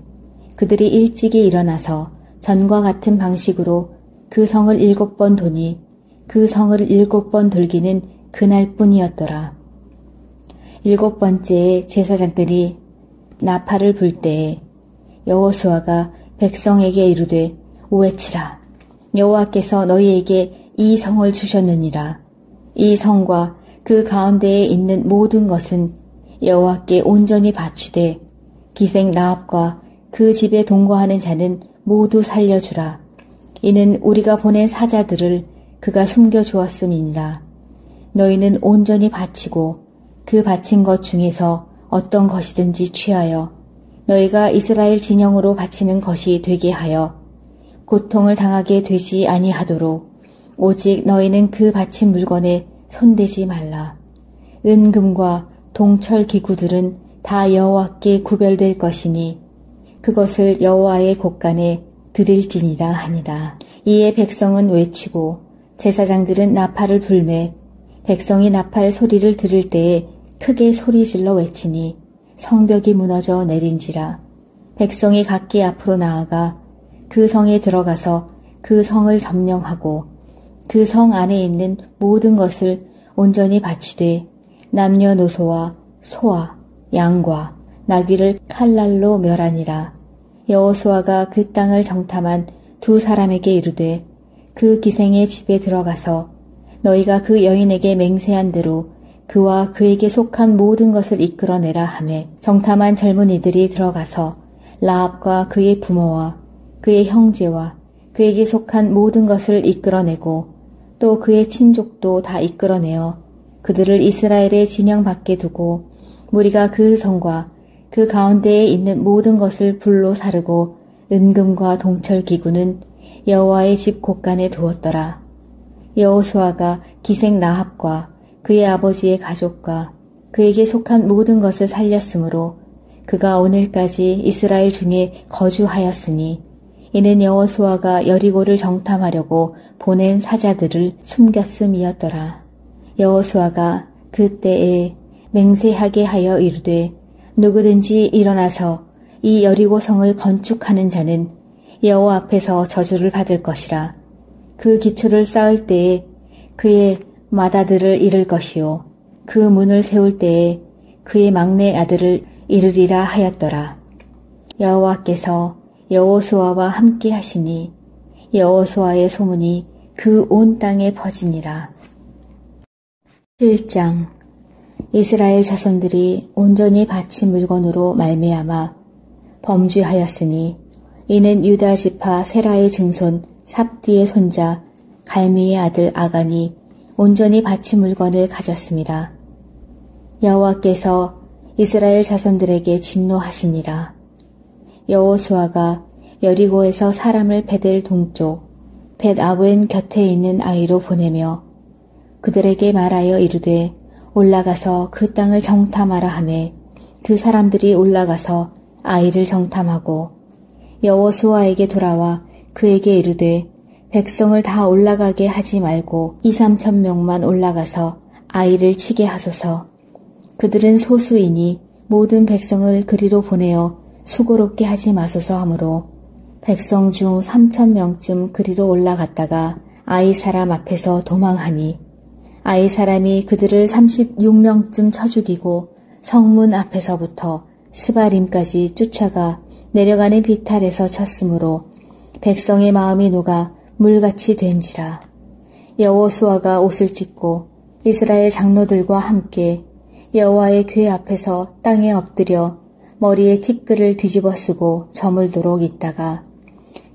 그들이 일찍이 일어나서 전과 같은 방식으로 그 성을 7번 도니 그 성을 7번 돌기는 그날뿐이었더라. 7번째에 제사장들이 나팔을 불 때에 여호수아가 백성에게 이르되 외치라. 여호와께서 너희에게 이 성을 주셨느니라. 이 성과 그 가운데에 있는 모든 것은 여호와께 온전히 바치되 기생 라합과 그 집에 동거하는 자는 모두 살려주라. 이는 우리가 보낸 사자들을 그가 숨겨주었음이니라. 너희는 온전히 바치고 그 바친 것 중에서 어떤 것이든지 취하여 너희가 이스라엘 진영으로 바치는 것이 되게 하여 고통을 당하게 되지 아니하도록 오직 너희는 그 바친 물건에 손대지 말라. 은금과 동철 기구들은 다 여호와께 구별될 것이니 그것을 여호와의 곳간에 드릴지니라 하니라. 이에 백성은 외치고 제사장들은 나팔을 불매 백성이 나팔 소리를 들을 때에 크게 소리질러 외치니 성벽이 무너져 내린지라. 백성이 각기 앞으로 나아가 그 성에 들어가서 그 성을 점령하고 그 성 안에 있는 모든 것을 온전히 바치되 남녀노소와 소와 양과 나귀를 칼날로 멸하니라. 여호수아가 그 땅을 정탐한 두 사람에게 이르되 그 기생의 집에 들어가서 너희가 그 여인에게 맹세한 대로 그와 그에게 속한 모든 것을 이끌어내라 하매 정탐한 젊은이들이 들어가서 라합과 그의 부모와 그의 형제와 그에게 속한 모든 것을 이끌어내고 또 그의 친족도 다 이끌어내어 그들을 이스라엘의 진영 밖에 두고 무리가 그 성과 그 가운데에 있는 모든 것을 불로 사르고 은금과 동철 기구는 여호와의 집 곳간에 두었더라. 여호수아가 기생 라합과 그의 아버지의 가족과 그에게 속한 모든 것을 살렸으므로 그가 오늘까지 이스라엘 중에 거주하였으니 이는 여호수아가 여리고를 정탐하려고 보낸 사자들을 숨겼음이었더라. 여호수아가 그때에 맹세하게 하여 이르되 누구든지 일어나서 이 여리고 성을 건축하는 자는 여호와 앞에서 저주를 받을 것이라. 그 기초를 쌓을 때에 그의 맏아들을 잃을 것이요 그 문을 세울 때에 그의 막내 아들을 잃으리라 하였더라. 여호와께서 여호수아와 함께 하시니 여호수아의 소문이 그 온 땅에 퍼지니라. 7장. 이스라엘 자손들이 온전히 바친 물건으로 말미암아 범죄하였으니 이는 유다 지파 세라의 증손 삽디의 손자 갈미의 아들 아간이 온전히 바친 물건을 가졌음이라. 여호와께서 이스라엘 자손들에게 진노하시니라. 여호수아가 여리고에서 사람을 베델 동쪽 벳아웬 곁에 있는 아이로 보내며 그들에게 말하여 이르되 올라가서 그 땅을 정탐하라 하매 그 사람들이 올라가서 아이를 정탐하고 여호수아에게 돌아와 그에게 이르되 백성을 다 올라가게 하지 말고 2~3천 명만 올라가서 아이를 치게 하소서. 그들은 소수이니 모든 백성을 그리로 보내어 수고롭게 하지 마소서 하므로 백성 중 3천 명쯤 그리로 올라갔다가 아이 사람 앞에서 도망하니 아이 사람이 그들을 36명쯤 쳐 죽이고 성문 앞에서부터 스바림까지 쫓아가 내려가는 비탈에서 쳤으므로 백성의 마음이 녹아 물같이 된지라. 여호수아가 옷을 찢고 이스라엘 장로들과 함께 여호와의 궤 앞에서 땅에 엎드려 머리에 티끌을 뒤집어 쓰고 저물도록 있다가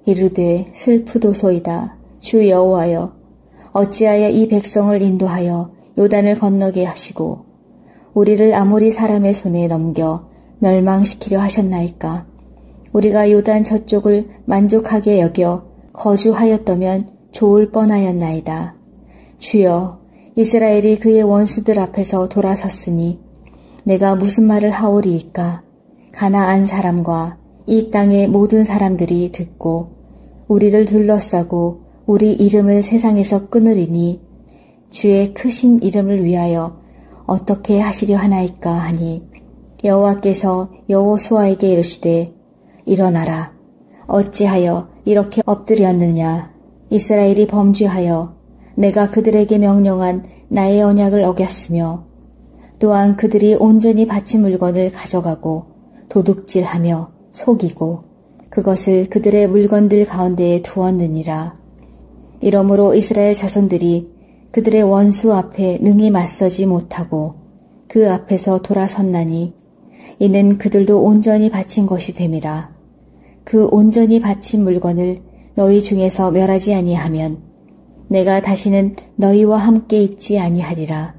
이르되 슬프도소이다. 주 여호와여 어찌하여 이 백성을 인도하여 요단을 건너게 하시고 우리를 아모리 사람의 손에 넘겨 멸망시키려 하셨나이까. 우리가 요단 저쪽을 만족하게 여겨 거주하였다면 좋을 뻔하였나이다. 주여 이스라엘이 그의 원수들 앞에서 돌아섰으니 내가 무슨 말을 하오리이까. 가나안 사람과 이 땅의 모든 사람들이 듣고 우리를 둘러싸고 우리 이름을 세상에서 끊으리니 주의 크신 이름을 위하여 어떻게 하시려 하나이까 하니 여호와께서 여호수아에게 이르시되 일어나라. 어찌하여 이렇게 엎드렸느냐. 이스라엘이 범죄하여 내가 그들에게 명령한 나의 언약을 어겼으며 또한 그들이 온전히 바친 물건을 가져가고 도둑질하며 속이고 그것을 그들의 물건들 가운데에 두었느니라. 이러므로 이스라엘 자손들이 그들의 원수 앞에 능히 맞서지 못하고 그 앞에서 돌아섰나니 이는 그들도 온전히 바친 것이 됨이라. 그 온전히 바친 물건을 너희 중에서 멸하지 아니하면 내가 다시는 너희와 함께 있지 아니하리라.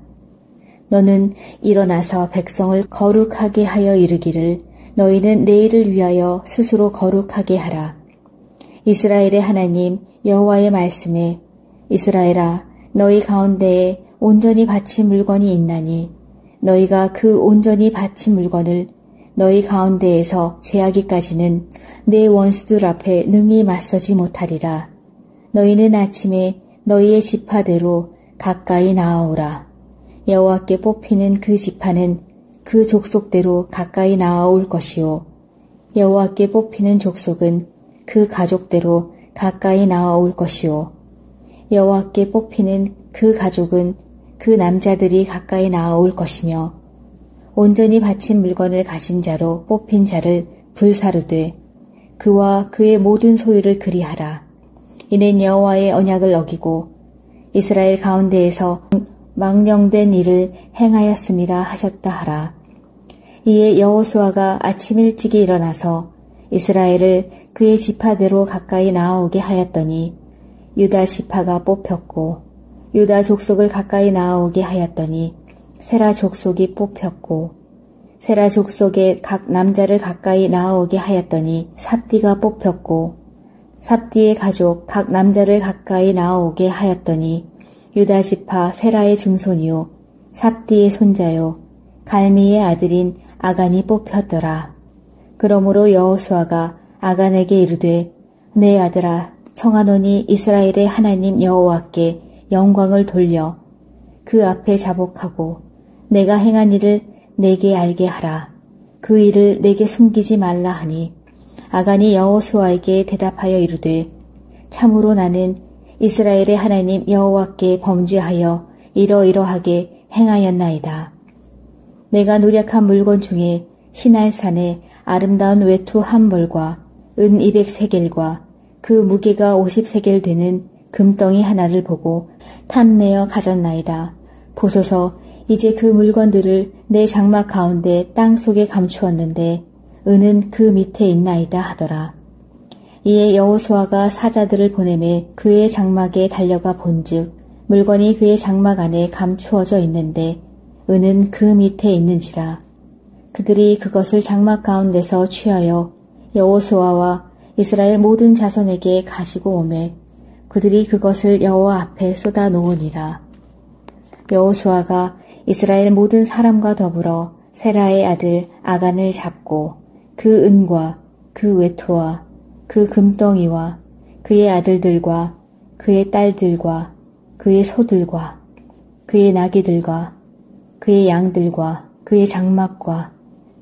너는 일어나서 백성을 거룩하게 하여 이르기를 너희는 내일을 위하여 스스로 거룩하게 하라. 이스라엘의 하나님 여호와의 말씀에 이스라엘아 너희 가운데에 온전히 바친 물건이 있나니 너희가 그 온전히 바친 물건을 너희 가운데에서 제하기까지는 내 원수들 앞에 능히 맞서지 못하리라. 너희는 아침에 너희의 지파대로 가까이 나아오라. 여호와께 뽑히는 그 지파는 그 족속대로 가까이 나아올 것이요 여호와께 뽑히는 족속은 그 가족대로 가까이 나아올 것이요 여호와께 뽑히는 그 가족은 그 남자들이 가까이 나아올 것이며 온전히 바친 물건을 가진 자로 뽑힌 자를 불사르되 그와 그의 모든 소유를 그리하라. 이는 여호와의 언약을 어기고 이스라엘 가운데에서 망령된 일을 행하였음이라 하셨다 하라. 이에 여호수아가 아침 일찍이 일어나서 이스라엘을 그의 지파대로 가까이 나아오게 하였더니 유다 지파가 뽑혔고 유다 족속을 가까이 나아오게 하였더니 세라 족속이 뽑혔고 세라 족속의 각 남자를 가까이 나아오게 하였더니 삽디가 뽑혔고 삽디의 가족 각 남자를 가까이 나아오게 하였더니 유다 지파 세라의 증손이요 삽디의 손자요 갈미의 아들인 아간이 뽑혔더라. 그러므로 여호수아가 아간에게 이르되 내 아들아 청하노니 이스라엘의 하나님 여호와께 영광을 돌려 그 앞에 자복하고 내가 행한 일을 내게 알게 하라. 그 일을 내게 숨기지 말라 하니 아간이 여호수아에게 대답하여 이르되 참으로 나는 이스라엘의 하나님 여호와께 범죄하여 이러이러하게 행하였나이다. 내가 노력한 물건 중에 시날산의 아름다운 외투 한 벌과 은 200세겔과 그 무게가 50세겔 되는 금덩이 하나를 보고 탐내어 가졌나이다. 보소서 이제 그 물건들을 내 장막 가운데 땅 속에 감추었는데 은은 그 밑에 있나이다 하더라. 이에 여호수아가 사자들을 보내매 그의 장막에 달려가 본즉 물건이 그의 장막 안에 감추어져 있는데 은은 그 밑에 있는지라. 그들이 그것을 장막 가운데서 취하여 여호수아와 이스라엘 모든 자손에게 가지고 오매 그들이 그것을 여호와 앞에 쏟아 놓으니라. 여호수아가 이스라엘 모든 사람과 더불어 세라의 아들 아간을 잡고 그 은과 그 외투와 그 금덩이와 그의 아들들과 그의 딸들과 그의 소들과 그의 나귀들과 그의 양들과 그의 장막과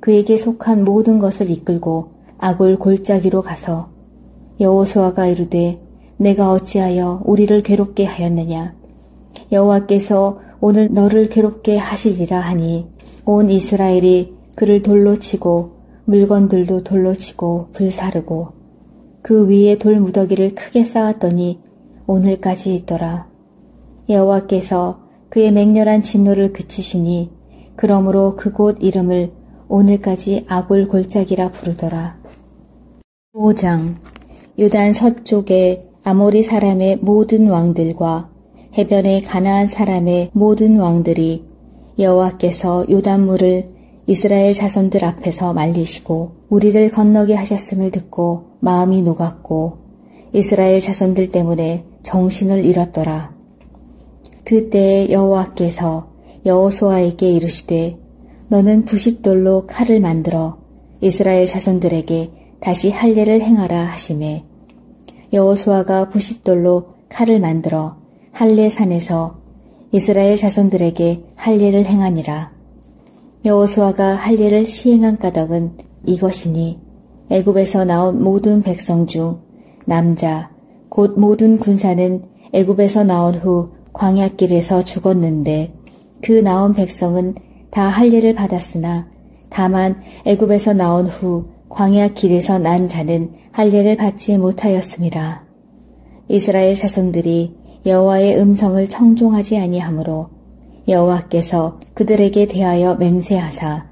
그에게 속한 모든 것을 이끌고 아골 골짜기로 가서 여호수아가 이르되 내가 어찌하여 우리를 괴롭게 하였느냐. 여호와께서 오늘 너를 괴롭게 하시리라 하니 온 이스라엘이 그를 돌로 치고 물건들도 돌로 치고 불사르고 그 위에 돌 무더기를 크게 쌓았더니 오늘까지 있더라. 여호와께서 그의 맹렬한 진노를 그치시니 그러므로 그곳 이름을 오늘까지 아골 골짜기라 부르더라. 5장 요단 서쪽에 아모리 사람의 모든 왕들과 해변의 가나안 사람의 모든 왕들이 여호와께서 요단물을 이스라엘 자손들 앞에서 말리시고 우리를 건너게 하셨음을 듣고 마음이 녹았고 이스라엘 자손들 때문에 정신을 잃었더라. 그때에 여호와께서 여호수아에게 이르시되 너는 부싯돌로 칼을 만들어 이스라엘 자손들에게 다시 할례를 행하라 하시매 여호수아가 부싯돌로 칼을 만들어 할례산에서 이스라엘 자손들에게 할례를 행하니라. 여호수아가 할례를 시행한 까닭은 이것이니 애굽에서 나온 모든 백성 중 남자 곧 모든 군사는 애굽에서 나온 후 광야길에서 죽었는데 그 나온 백성은 다 할례를 받았으나 다만 애굽에서 나온 후 광야길에서 난 자는 할례를 받지 못하였음이라. 이스라엘 자손들이 여호와의 음성을 청종하지 아니하므로 여호와께서 그들에게 대하여 맹세하사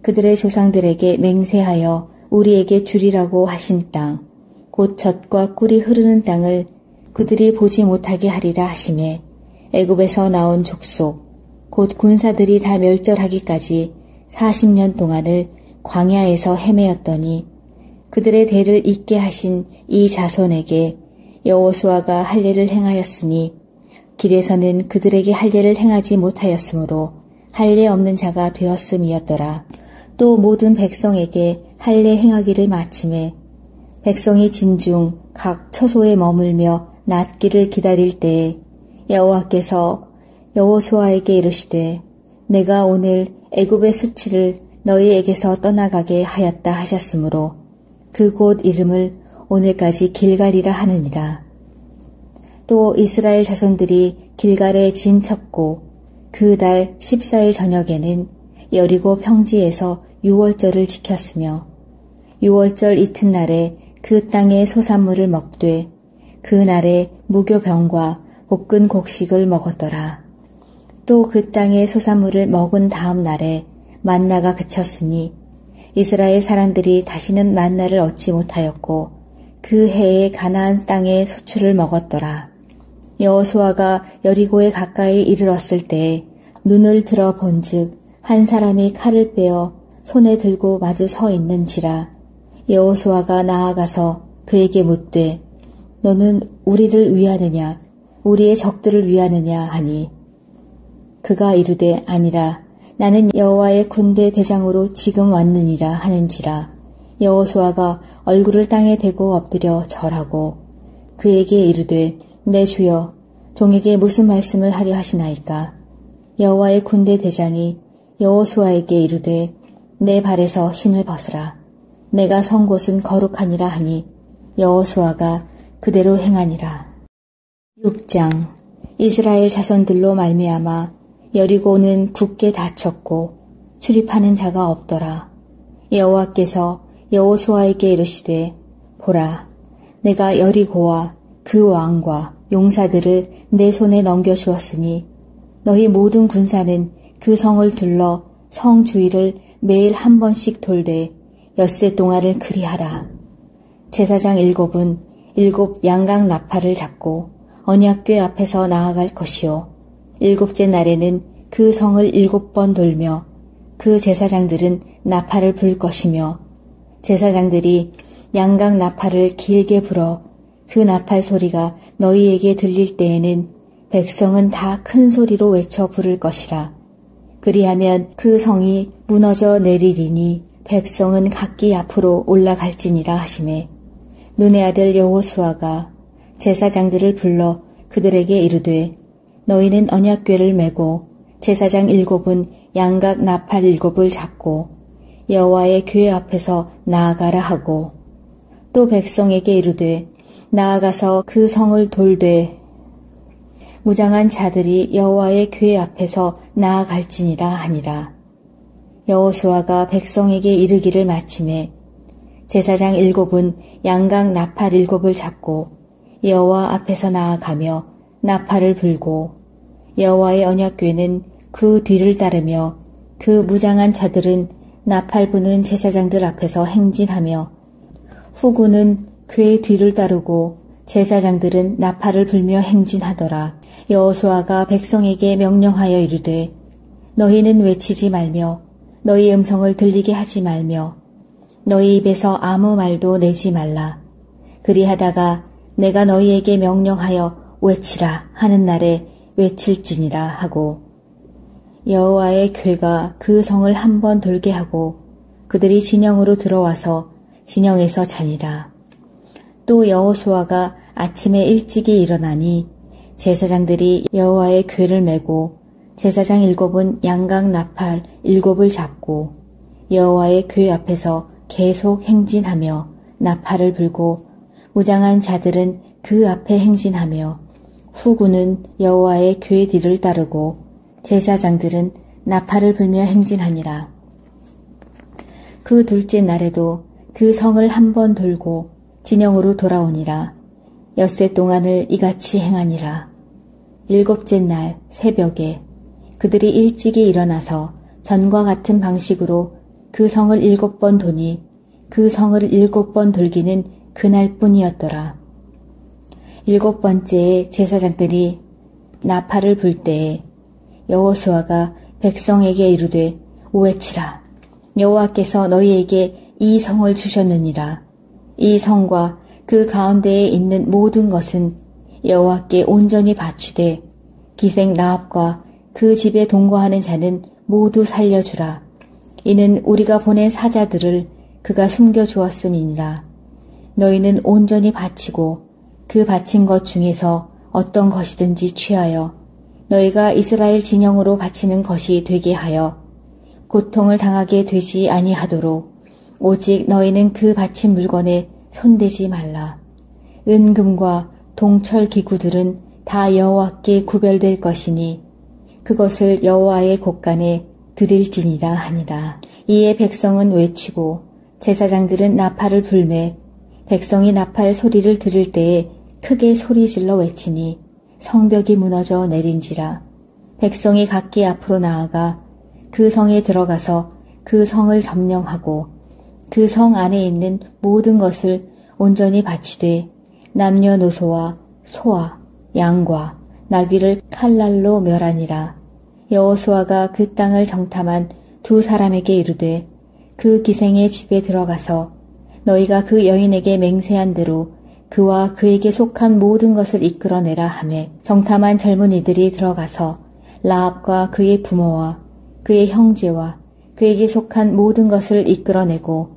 그들의 조상들에게 맹세하여 우리에게 주리라고 하신 땅 곧 젖과 꿀이 흐르는 땅을 그들이 보지 못하게 하리라 하시매 애굽에서 나온 족속 곧 군사들이 다 멸절하기까지 40년 동안을 광야에서 헤매었더니 그들의 대를 잇게 하신 이 자손에게 여호수아가 할례를 행하였으니 길에서는 그들에게 할례를 행하지 못하였으므로 할례 없는 자가 되었음이었더라. 또 모든 백성에게 할례 행하기를 마침에 백성이 진중 각 처소에 머물며 낫기를 기다릴 때에 여호와께서 여호수아에게 이르시되 내가 오늘 애굽의 수치를 너희에게서 떠나가게 하였다 하셨으므로 그곳 이름을 오늘까지 길갈이라 하느니라. 또 이스라엘 자손들이 길갈에 진쳤고 그 달 14일 저녁에는 여리고 평지에서 유월절을 지켰으며 유월절 이튿날에 그 땅의 소산물을 먹되 그 날에 무교병과 볶은 곡식을 먹었더라. 또 그 땅의 소산물을 먹은 다음 날에 만나가 그쳤으니 이스라엘 사람들이 다시는 만나를 얻지 못하였고 그 해에 가나안 땅의 소출을 먹었더라. 여호수아가 여리고에 가까이 이르렀을 때에 눈을 들어 본즉 한 사람이 칼을 빼어 손에 들고 마주 서 있는지라. 여호수아가 나아가서 그에게 묻되 너는 우리를 위하느냐 우리의 적들을 위하느냐 하니 그가 이르되 아니라 나는 여호와의 군대 대장으로 지금 왔느니라 하는지라. 여호수아가 얼굴을 땅에 대고 엎드려 절하고 그에게 이르되 내 주여 종에게 무슨 말씀을 하려 하시나이까. 여호와의 군대 대장이 여호수아에게 이르되 내 발에서 신을 벗으라. 내가 선 곳은 거룩하니라 하니 여호수아가 그대로 행하니라. 6장. 이스라엘 자손들로 말미암아 여리고는 굳게 닫혔고 출입하는 자가 없더라. 여호와께서 여호수아에게 이르시되 보라 내가 여리고와 그 왕과 용사들을 내 손에 넘겨주었으니 너희 모든 군사는 그 성을 둘러 성 주위를 매일 한 번씩 돌되 엿새 동안을 그리하라. 제사장 7은 7 양각 나팔을 잡고 언약궤 앞에서 나아갈 것이요 7째 날에는 그 성을 7번 돌며 그 제사장들은 나팔을 불 것이며 제사장들이 양각 나팔을 길게 불어 그 나팔 소리가 너희에게 들릴 때에는 백성은 다 큰 소리로 외쳐 부를 것이라. 그리하면 그 성이 무너져 내리리니 백성은 각기 앞으로 올라갈지니라 하시매 눈의 아들 여호수아가 제사장들을 불러 그들에게 이르되 너희는 언약궤를 메고 제사장 7은 양각 나팔 7을 잡고 여호와의 궤 앞에서 나아가라 하고 또 백성에게 이르되 나아가서 그 성을 돌되 무장한 자들이 여호와의 궤 앞에서 나아갈지니라 하니라. 여호수아가 백성에게 이르기를 마침에 제사장 7은 양각 나팔 7을 잡고 여호와 앞에서 나아가며 나팔을 불고 여호와의 언약궤는 그 뒤를 따르며 그 무장한 자들은 나팔 부는 제사장들 앞에서 행진하며 후군은 궤 뒤를 따르고 제사장들은 나팔을 불며 행진하더라. 여호수아가 백성에게 명령하여 이르되 너희는 외치지 말며 너희 음성을 들리게 하지 말며 너희 입에서 아무 말도 내지 말라. 그리하다가 내가 너희에게 명령하여 외치라 하는 날에 외칠지니라 하고 여호와의 궤가 그 성을 한 번 돌게 하고 그들이 진영으로 들어와서 진영에서 자니라. 또 여호수아가 아침에 일찍이 일어나니 제사장들이 여호와의 궤를 메고 제사장 7은 양각 나팔 7을 잡고 여호와의 궤 앞에서 계속 행진하며 나팔을 불고 무장한 자들은 그 앞에 행진하며 후군은 여호와의 궤 뒤를 따르고 제사장들은 나팔을 불며 행진하니라. 그 둘째 날에도 그 성을 한 번 돌고 진영으로 돌아오니라. 엿새 동안을 이같이 행하니라. 7째 날 새벽에 그들이 일찍이 일어나서 전과 같은 방식으로 그 성을 7번 도니 그 성을 7번 돌기는 그날뿐이었더라. 7번째에 제사장들이 나팔을 불 때에 여호수아가 백성에게 이르되 외치라. 여호와께서 너희에게 이 성을 주셨느니라. 이 성과 그 가운데에 있는 모든 것은 여호와께 온전히 바치되 기생 라합과 그 집에 동거하는 자는 모두 살려주라. 이는 우리가 보낸 사자들을 그가 숨겨주었음이니라. 너희는 온전히 바치고 그 바친 것 중에서 어떤 것이든지 취하여 너희가 이스라엘 진영으로 바치는 것이 되게 하여 고통을 당하게 되지 아니하도록 오직 너희는 그 바친 물건에 손대지 말라. 은금과 동철 기구들은 다 여호와께 구별될 것이니 그것을 여호와의 곳간에 드릴지니라 하니라. 이에 백성은 외치고 제사장들은 나팔을 불매 백성이 나팔 소리를 들을 때에 크게 소리질러 외치니 성벽이 무너져 내린지라. 백성이 각기 앞으로 나아가 그 성에 들어가서 그 성을 점령하고 그 성 안에 있는 모든 것을 온전히 바치되 남녀노소와 소와 양과 나귀를 칼날로 멸하니라. 여호수아가 그 땅을 정탐한 두 사람에게 이르되 그 기생의 집에 들어가서 너희가 그 여인에게 맹세한 대로 그와 그에게 속한 모든 것을 이끌어내라 하매 정탐한 젊은이들이 들어가서 라합과 그의 부모와 그의 형제와 그에게 속한 모든 것을 이끌어내고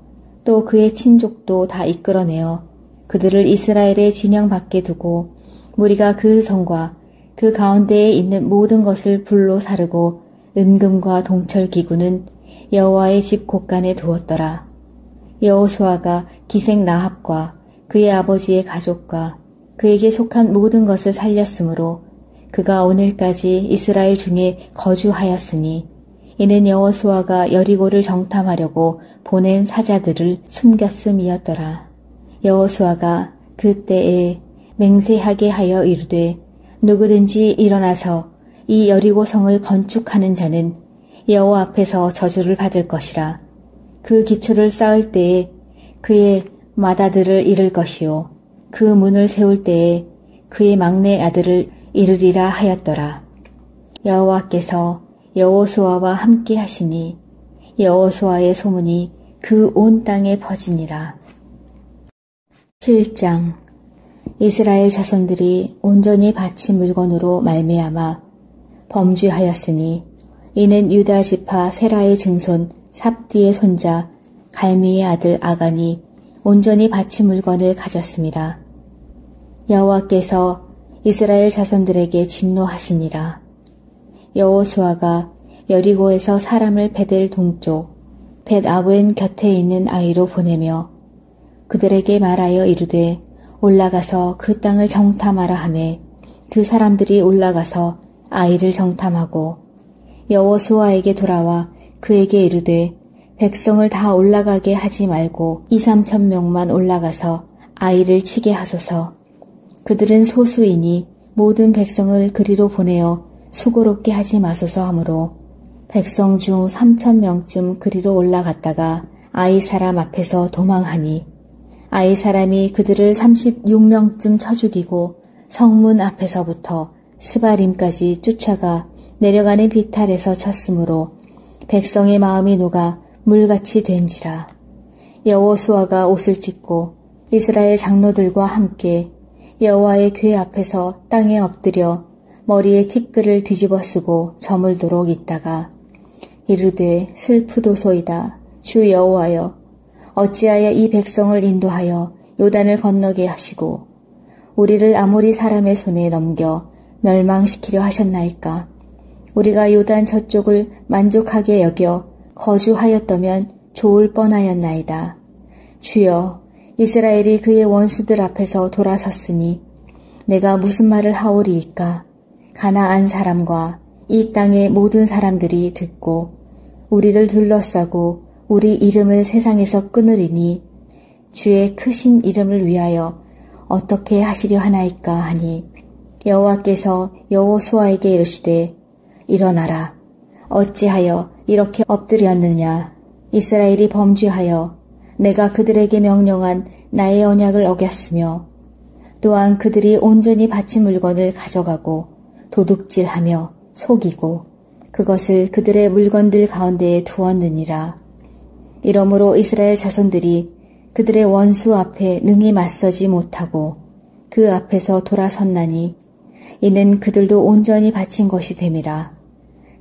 또 그의 친족도 다 이끌어내어 그들을 이스라엘의 진영 밖에 두고 무리가 그 성과 그 가운데에 있는 모든 것을 불로 사르고 은금과 동철 기구는 여호와의 집 곳간에 두었더라. 여호수아가 기생 라합과 그의 아버지의 가족과 그에게 속한 모든 것을 살렸으므로 그가 오늘까지 이스라엘 중에 거주하였으니 이는 여호수아가 여리고를 정탐하려고 보낸 사자들을 숨겼음이었더라. 여호수아가 그때에 맹세하게 하여 이르되 누구든지 일어나서 이 여리고 성을 건축하는 자는 여호와 앞에서 저주를 받을 것이라. 그 기초를 쌓을 때에 그의 맏아들을 잃을 것이요 그 문을 세울 때에 그의 막내 아들을 잃으리라 하였더라. 여호와께서 여호수아와 함께 하시니 여호수아의 소문이 그 온 땅에 퍼지니라. 7장. 이스라엘 자손들이 온전히 바친 물건으로 말미암아 범죄하였으니 이는 유다 지파 세라의 증손 삽디의 손자 갈미의 아들 아간이 온전히 바친 물건을 가졌습니다. 여호와께서 이스라엘 자손들에게 진노하시니라. 여호수아가 여리고에서 사람을 베델 동쪽 벳아웬 곁에 있는 아이로 보내며 그들에게 말하여 이르되 올라가서 그 땅을 정탐하라 하매 그 사람들이 올라가서 아이를 정탐하고 여호수아에게 돌아와 그에게 이르되 백성을 다 올라가게 하지 말고 2~3천 명만 올라가서 아이를 치게 하소서. 그들은 소수이니 모든 백성을 그리로 보내어 수고롭게 하지 마소서 하므로 백성 중 3,000명쯤 그리로 올라갔다가 아이 사람 앞에서 도망하니 아이 사람이 그들을 36명쯤 쳐 죽이고 성문 앞에서부터 스바림까지 쫓아가 내려가는 비탈에서 쳤으므로 백성의 마음이 녹아 물같이 된지라. 여호수아가 옷을 찢고 이스라엘 장로들과 함께 여호와의 궤 앞에서 땅에 엎드려 머리에 티끌을 뒤집어 쓰고 저물도록 있다가 이르되 슬프도소이다. 주 여호와여 어찌하여 이 백성을 인도하여 요단을 건너게 하시고 우리를 아모리 사람의 손에 넘겨 멸망시키려 하셨나이까. 우리가 요단 저쪽을 만족하게 여겨 거주하였다면 좋을 뻔하였나이다. 주여 이스라엘이 그의 원수들 앞에서 돌아섰으니 내가 무슨 말을 하오리이까. 가나안 사람과 이 땅의 모든 사람들이 듣고 우리를 둘러싸고 우리 이름을 세상에서 끊으리니 주의 크신 이름을 위하여 어떻게 하시려 하나이까 하니 여호와께서 여호수아에게 이르시되 일어나라. 어찌하여 이렇게 엎드렸느냐. 이스라엘이 범죄하여 내가 그들에게 명령한 나의 언약을 어겼으며 또한 그들이 온전히 바친 물건을 가져가고 도둑질하며 속이고 그것을 그들의 물건들 가운데에 두었느니라. 이러므로 이스라엘 자손들이 그들의 원수 앞에 능히 맞서지 못하고 그 앞에서 돌아섰나니 이는 그들도 온전히 바친 것이 됨이라.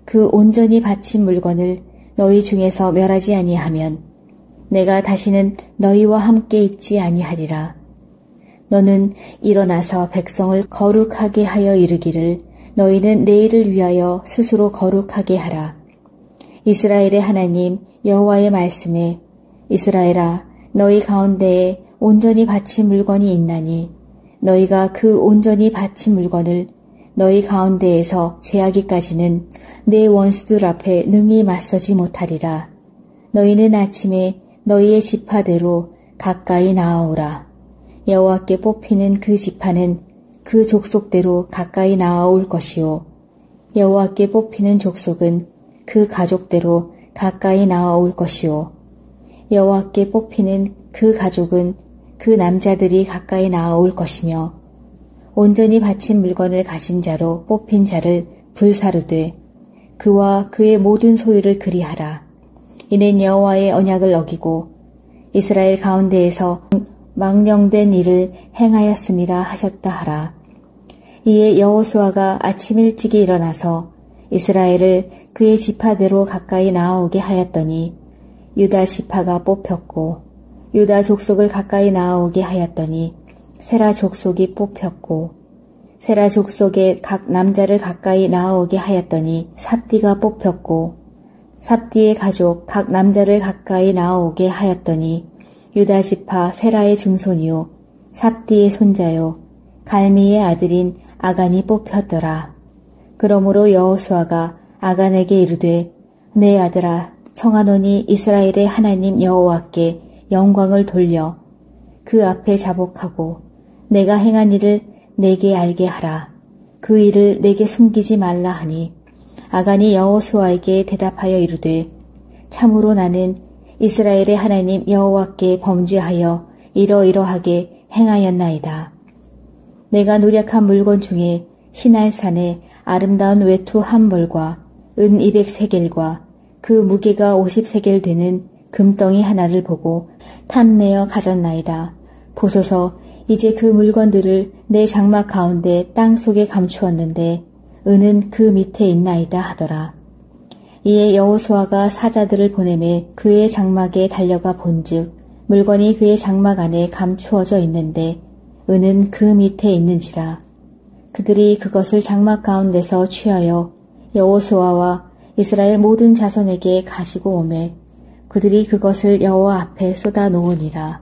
그 온전히 바친 물건을 너희 중에서 멸하지 아니하면 내가 다시는 너희와 함께 있지 아니하리라. 너는 일어나서 백성을 거룩하게 하여 이르기를 너희는 내일을 위하여 스스로 거룩하게 하라. 이스라엘의 하나님 여호와의 말씀에 이스라엘아 너희 가운데에 온전히 바친 물건이 있나니 너희가 그 온전히 바친 물건을 너희 가운데에서 제하기까지는 내 원수들 앞에 능히 맞서지 못하리라. 너희는 아침에 너희의 지파대로 가까이 나아오라. 여호와께 뽑히는 그 지파는 그 족속대로 가까이 나아올 것이요 여호와께 뽑히는 족속은 그 가족대로 가까이 나아올 것이요 여호와께 뽑히는 그 가족은 그 남자들이 가까이 나아올 것이며 온전히 바친 물건을 가진 자로 뽑힌 자를 불사르되 그와 그의 모든 소유를 그리하라. 이는 여호와의 언약을 어기고 이스라엘 가운데에서 망령된 일을 행하였음이라 하셨다 하라. 이에 여호수아가 아침 일찍이 일어나서 이스라엘을 그의 지파대로 가까이 나아오게 하였더니 유다 지파가 뽑혔고 유다 족속을 가까이 나아오게 하였더니 세라 족속이 뽑혔고 세라 족속의 각 남자를 가까이 나아오게 하였더니 삽디가 뽑혔고 삽디의 가족 각 남자를 가까이 나아오게 하였더니 유다 지파 세라의 증손이요 삽디의 손자요 갈미의 아들인 아간이 뽑혔더라. 그러므로 여호수아가 아간에게 이르되 내 아들아 청하노니 이스라엘의 하나님 여호와께 영광을 돌려 그 앞에 자복하고 내가 행한 일을 내게 알게 하라. 그 일을 내게 숨기지 말라 하니 아간이 여호수아에게 대답하여 이르되 참으로 나는 이스라엘의 하나님 여호와께 범죄하여 이러이러하게 행하였나이다. 내가 노력한 물건 중에 시날산에 아름다운 외투 한 벌과 은 200세겔과 그 무게가 50세겔 되는 금덩이 하나를 보고 탐내어 가졌나이다. 보소서 이제 그 물건들을 내 장막 가운데 땅속에 감추었는데 은은 그 밑에 있나이다 하더라. 이에 여호수아가 사자들을 보내매 그의 장막에 달려가 본즉 물건이 그의 장막 안에 감추어져 있는데 은은 그 밑에 있는지라. 그들이 그것을 장막 가운데서 취하여 여호수아와 이스라엘 모든 자손에게 가지고 오매 그들이 그것을 여호와 앞에 쏟아 놓으니라.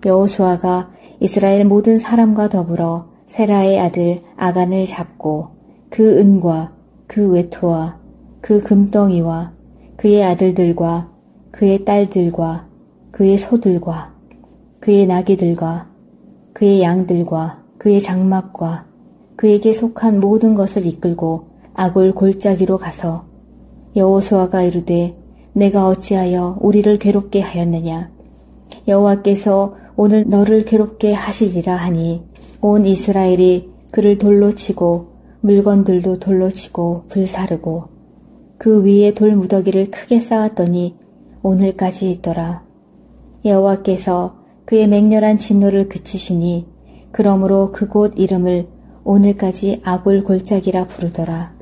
여호수아가 이스라엘 모든 사람과 더불어 세라의 아들 아간을 잡고 그 은과 그 외투와 그 금덩이와 그의 아들들과 그의 딸들과 그의 소들과 그의 나귀들과 그의 양들과 그의 장막과 그에게 속한 모든 것을 이끌고 아골 골짜기로 가서 여호수아가 이르되 내가 어찌하여 우리를 괴롭게 하였느냐. 여호와께서 오늘 너를 괴롭게 하시리라 하니 온 이스라엘이 그를 돌로 치고 물건들도 돌로 치고 불사르고 그 위에 돌 무더기를 크게 쌓았더니 오늘까지 있더라. 여호와께서 그의 맹렬한 진노를 그치시니 그러므로 그곳 이름을 오늘까지 아골 골짜기라 부르더라.